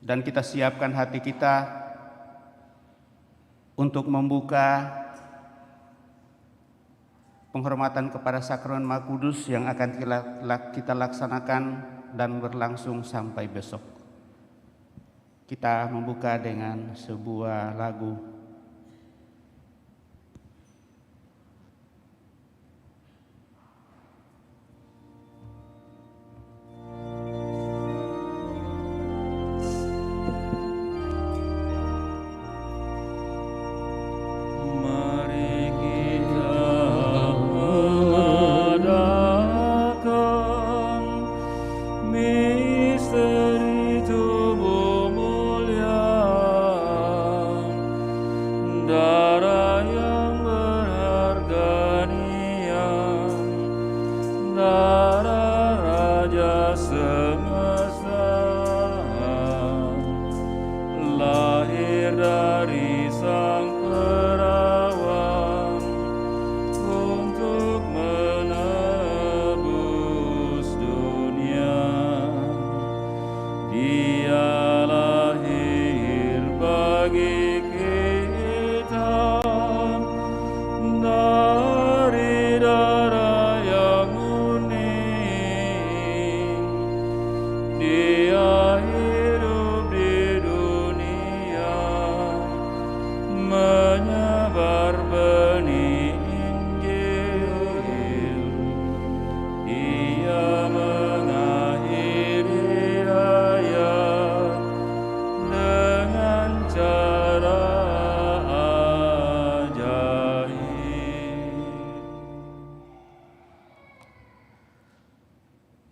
dan kita siapkan hati kita untuk membuka penghormatan kepada sakramen Maha Kudus yang akan kita laksanakan dan berlangsung sampai besok. Kita membuka dengan sebuah lagu.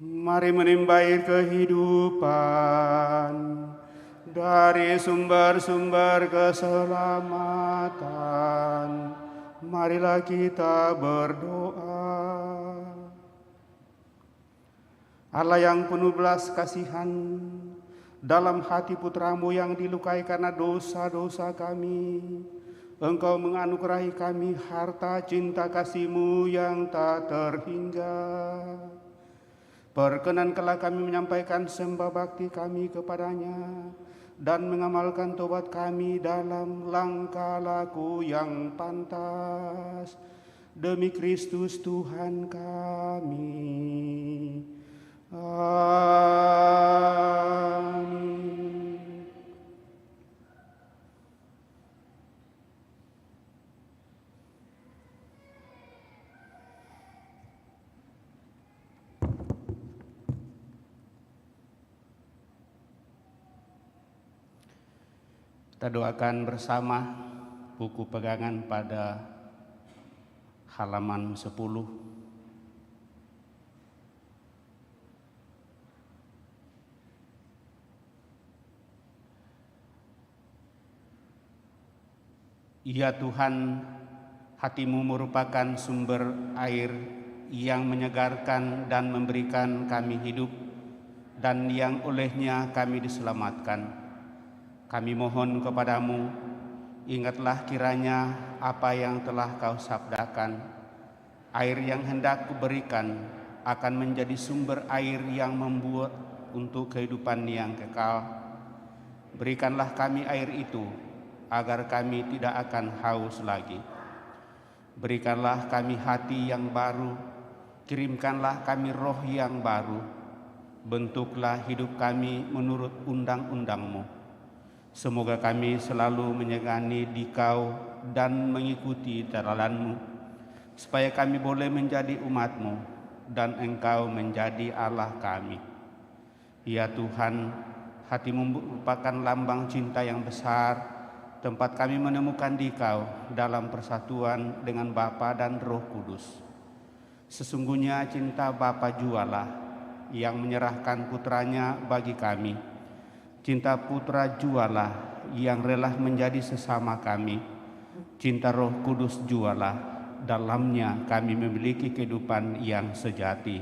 Mari menimba air kehidupan dari sumber-sumber keselamatan. Marilah kita berdoa. Allah yang penuh belas kasihan, dalam hati putramu yang dilukai karena dosa-dosa kami, Engkau menganugerahi kami harta cinta kasih-Mu yang tak terhingga. Perkenankanlah kami menyampaikan sembah bakti kami kepadanya dan mengamalkan tobat kami dalam langkah laku yang pantas. Demi Kristus Tuhan kami. Amin. Kita doakan bersama buku pegangan pada halaman 10. Ya Tuhan, hati-Mu merupakan sumber air yang menyegarkan dan memberikan kami hidup, dan yang olehnya kami diselamatkan. Kami mohon kepadamu, ingatlah kiranya apa yang telah Kau sabdakan. Air yang hendak Kuberikan akan menjadi sumber air yang membuat untuk kehidupan yang kekal. Berikanlah kami air itu, agar kami tidak akan haus lagi. Berikanlah kami hati yang baru, kirimkanlah kami roh yang baru. Bentuklah hidup kami menurut undang-undang-Mu. Semoga kami selalu menyegani Dikau dan mengikuti jalan-Mu, supaya kami boleh menjadi umat-Mu dan Engkau menjadi Allah kami. Ya Tuhan, hati-Mu merupakan lambang cinta yang besar, tempat kami menemukan Dikau dalam persatuan dengan Bapa dan Roh Kudus. Sesungguhnya cinta Bapa jualah yang menyerahkan putranya bagi kami. Cinta Putra jualah yang rela menjadi sesama kami. Cinta Roh Kudus jualah, dalamnya kami memiliki kehidupan yang sejati.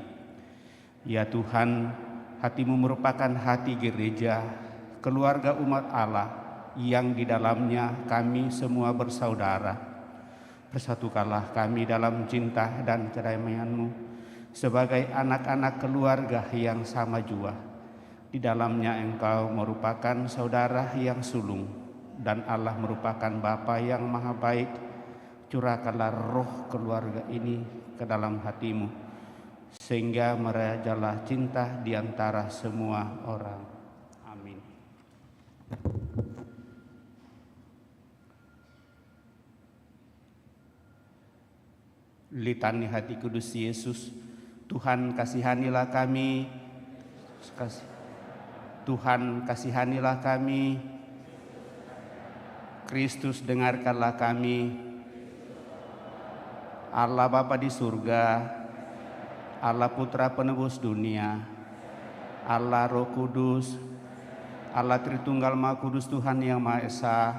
Ya Tuhan, hati-Mu merupakan hati gereja, keluarga umat Allah, yang di dalamnya kami semua bersaudara. Persatukanlah kami dalam cinta dan kedamaian-Mu sebagai anak-anak keluarga yang sama jua. Di dalamnya Engkau merupakan saudara yang sulung dan Allah merupakan Bapa yang maha baik. Curahkanlah roh keluarga ini ke dalam hatimu, sehingga merajalah cinta di antara semua orang. Amin. Litani hati kudus Yesus. Tuhan kasihanilah kami. Tuhan kasihanilah kami. Kristus dengarkanlah kami. Allah Bapa di surga, Allah Putra penebus dunia, Allah Roh Kudus, Allah Tritunggal Maha Kudus Tuhan yang Maha Esa,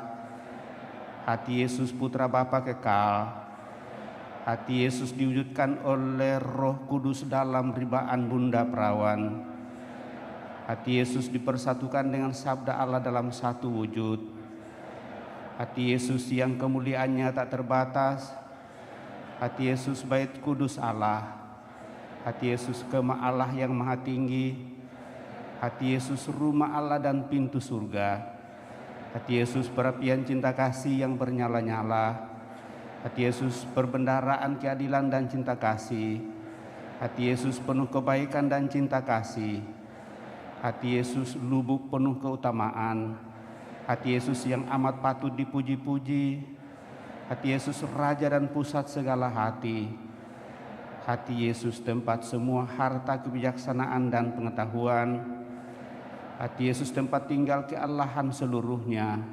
hati Yesus Putra Bapa kekal, hati Yesus diwujudkan oleh Roh Kudus dalam ribaan Bunda Perawan, hati Yesus dipersatukan dengan sabda Allah dalam satu wujud, hati Yesus yang kemuliaannya tak terbatas, hati Yesus bait kudus Allah, hati Yesus kemah Allah yang maha tinggi, hati Yesus rumah Allah dan pintu surga, hati Yesus perapian cinta kasih yang bernyala-nyala, hati Yesus perbendaharaan keadilan dan cinta kasih, hati Yesus penuh kebaikan dan cinta kasih, hati Yesus lubuk penuh keutamaan, hati Yesus yang amat patut dipuji-puji, hati Yesus raja dan pusat segala hati, hati Yesus tempat semua harta kebijaksanaan dan pengetahuan, hati Yesus tempat tinggal keallahan seluruhnya,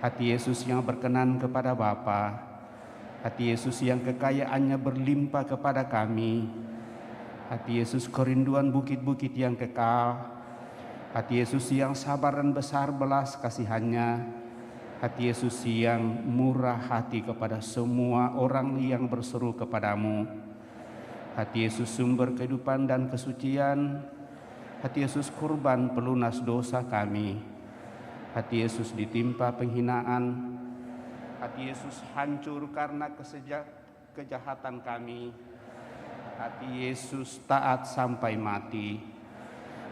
hati Yesus yang berkenan kepada Bapa, hati Yesus yang kekayaannya berlimpah kepada kami, hati Yesus kerinduan bukit-bukit yang kekal, hati Yesus yang sabar dan besar belas kasihannya, hati Yesus yang murah hati kepada semua orang yang berseru kepadamu, hati Yesus sumber kehidupan dan kesucian, hati Yesus kurban pelunas dosa kami, hati Yesus ditimpa penghinaan, hati Yesus hancur karena kejahatan kami, hati Yesus taat sampai mati,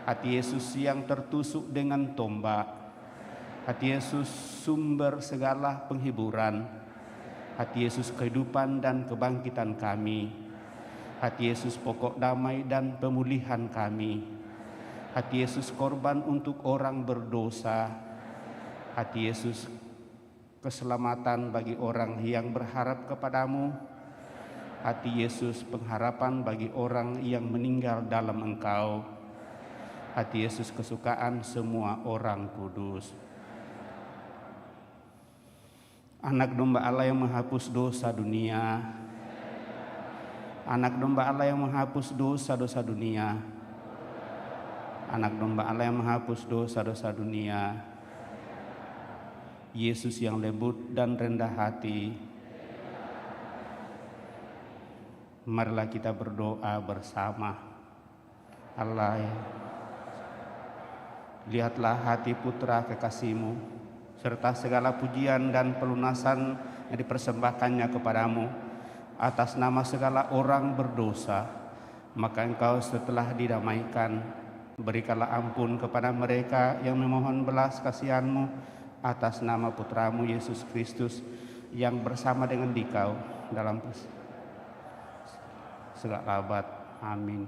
hati Yesus yang tertusuk dengan tombak, hati Yesus sumber segala penghiburan, hati Yesus kehidupan dan kebangkitan kami, hati Yesus pokok damai dan pemulihan kami, hati Yesus korban untuk orang berdosa, hati Yesus keselamatan bagi orang yang berharap kepadamu, hati Yesus pengharapan bagi orang yang meninggal dalam Engkau, hati Yesus kesukaan semua orang kudus. Anak domba Allah yang menghapus dosa dunia, anak domba Allah yang menghapus dosa-dosa dunia, anak domba Allah yang menghapus dosa-dosa dunia, Yesus yang lembut dan rendah hati, marilah kita berdoa bersama. Allah, lihatlah hati putra kekasih-Mu serta segala pujian dan pelunasan yang dipersembahkannya kepadamu atas nama segala orang berdosa, maka Engkau setelah didamaikan, berikanlah ampun kepada mereka yang memohon belas kasihan-Mu atas nama Putramu Yesus Kristus yang bersama dengan Dikau dalam segala abad. Amin.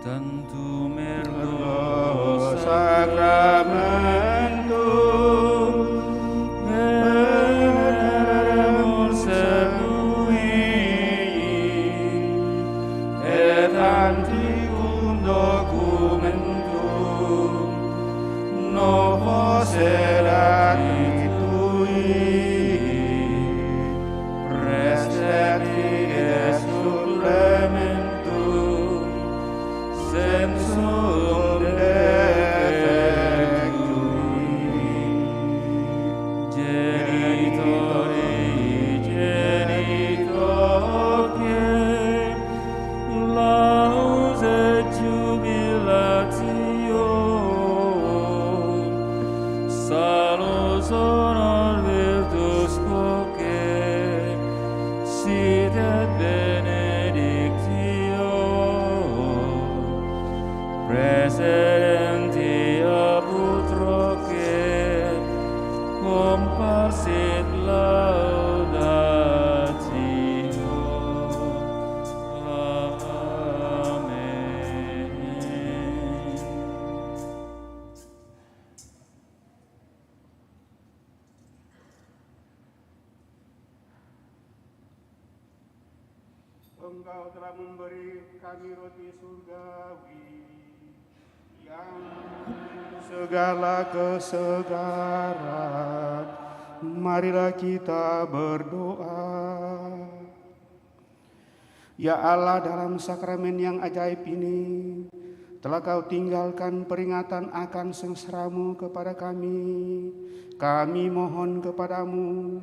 Tantum ergo sacramentum veneremur sequii et antiquum documentum novo sedat tui prestet et supplementum sensum defectum sit et benedictio, presedentia putroque, comparsit laudatio. Amen. Engkau telah memberi kami roti surgawi yang segala kesegaran. Marilah kita berdoa. Ya Allah, dalam sakramen yang ajaib ini telah Kau tinggalkan peringatan akan sengsara-Mu kepada kami. Kami mohon kepadamu,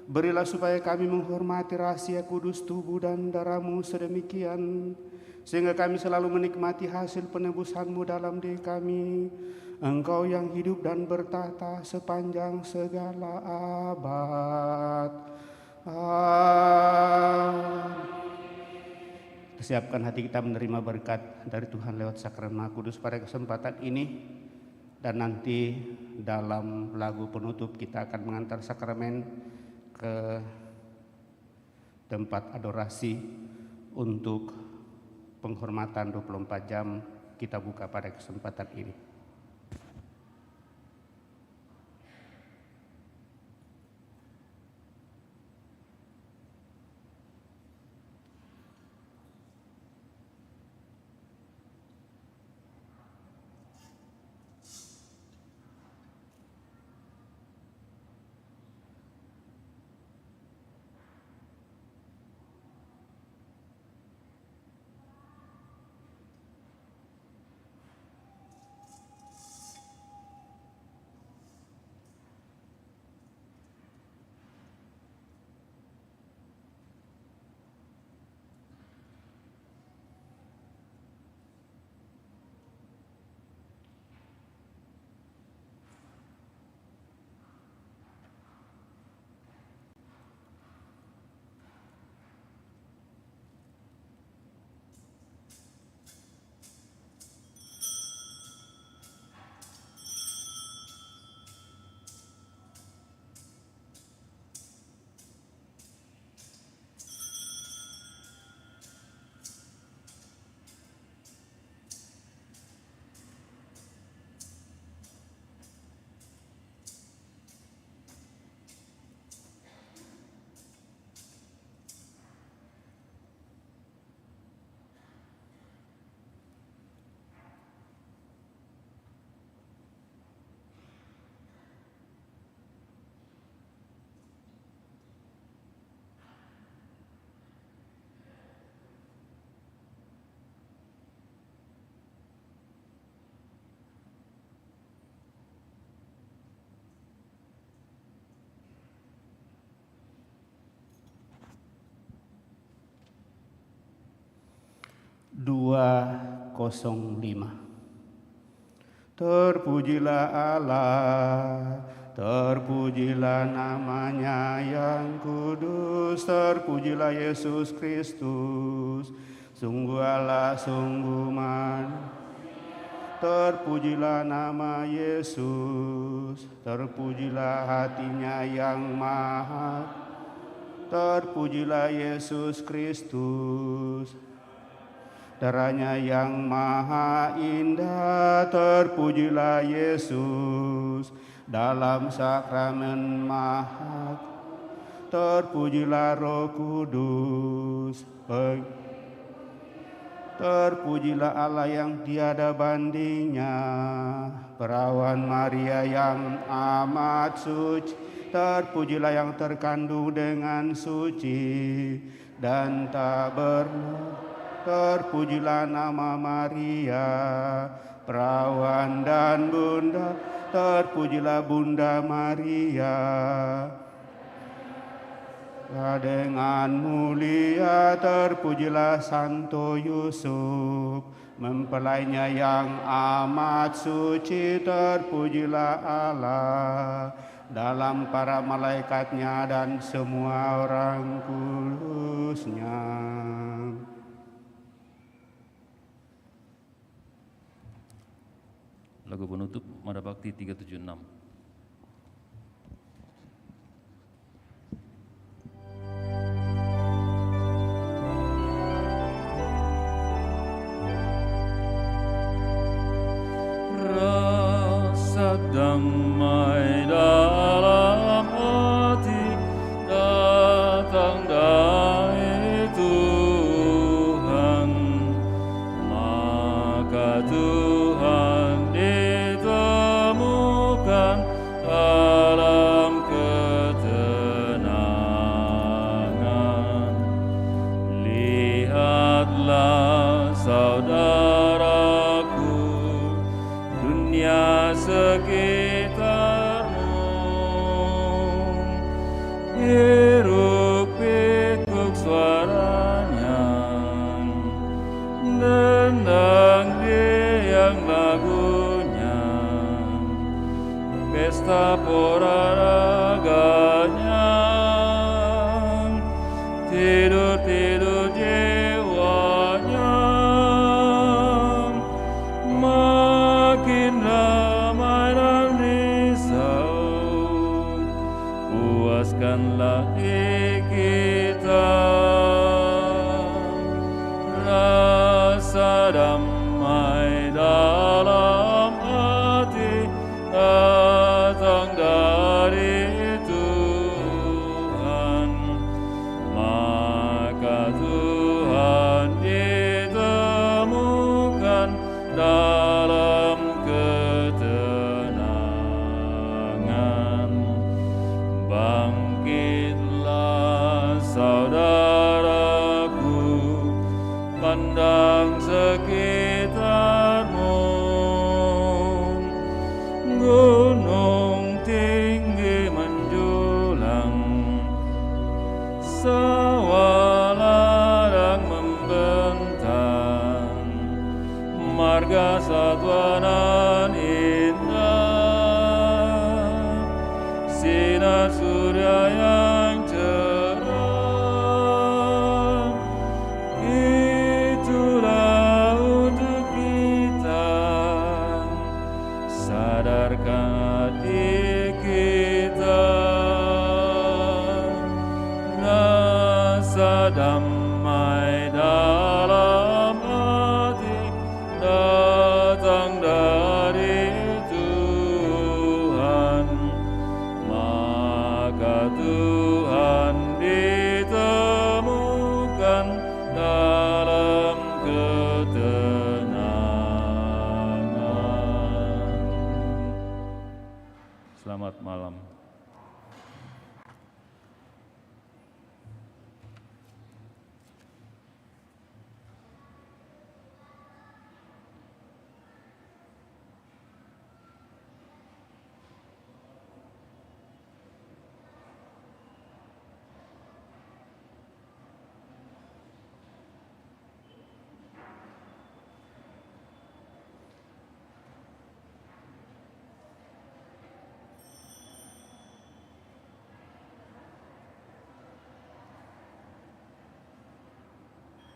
berilah supaya kami menghormati rahasia kudus tubuh dan darah-Mu sedemikian, sehingga kami selalu menikmati hasil penebusan-Mu dalam diri kami. Engkau yang hidup dan bertahta sepanjang segala abad. Siapkan hati kita menerima berkat dari Tuhan lewat sakramen Maha Kudus pada kesempatan ini. Dan nanti dalam lagu penutup kita akan mengantar sakramen ke tempat adorasi untuk penghormatan 24 jam kita buka pada kesempatan ini. Dua 05. Terpujilah Allah, terpujilah namanya yang kudus, terpujilah Yesus Kristus, sungguh Allah, sungguh terpujilah nama Yesus, terpujilah hatinya yang maha, terpujilah Yesus Kristus, darahnya yang maha indah, terpujilah Yesus dalam sakramen maha, terpujilah Roh Kudus, terpujilah Allah yang tiada bandingnya, perawan Maria yang amat suci, terpujilah yang terkandung dengan suci dan tak bernoda. Terpujilah nama Maria, perawan dan bunda, terpujilah Bunda Maria. Dengan mulia terpujilah Santo Yusuf, mempelainya yang amat suci, terpujilah Allah. dalam para malaikatnya dan semua orang kudusnya. Lagu penutup Mada Bakti 376. Rasa damai dalam hati datang dari Tuhan, maka Tuhan ditemukan dalam ketenangan. Lihatlah saudaraku, dunia sekitarmu hiruk pikuk suaranya, dendang riang lagunya, pesta poranaganya, tidur-tidur jiwanya, makin ramai dan risau, puaskanlah hati kita, rasa damai dalam hati datang dari Tuhan, maka Tuhan ditemukan dalam ketenangan. Bangkitlah saudaraku, pandang sekitarmu, gunung tinggi menjulang, sawah ladang membentang, marga satwa nan indah, sinar surya yang cerah, itulah untuk kita, sadarkan hati kita, rasa damai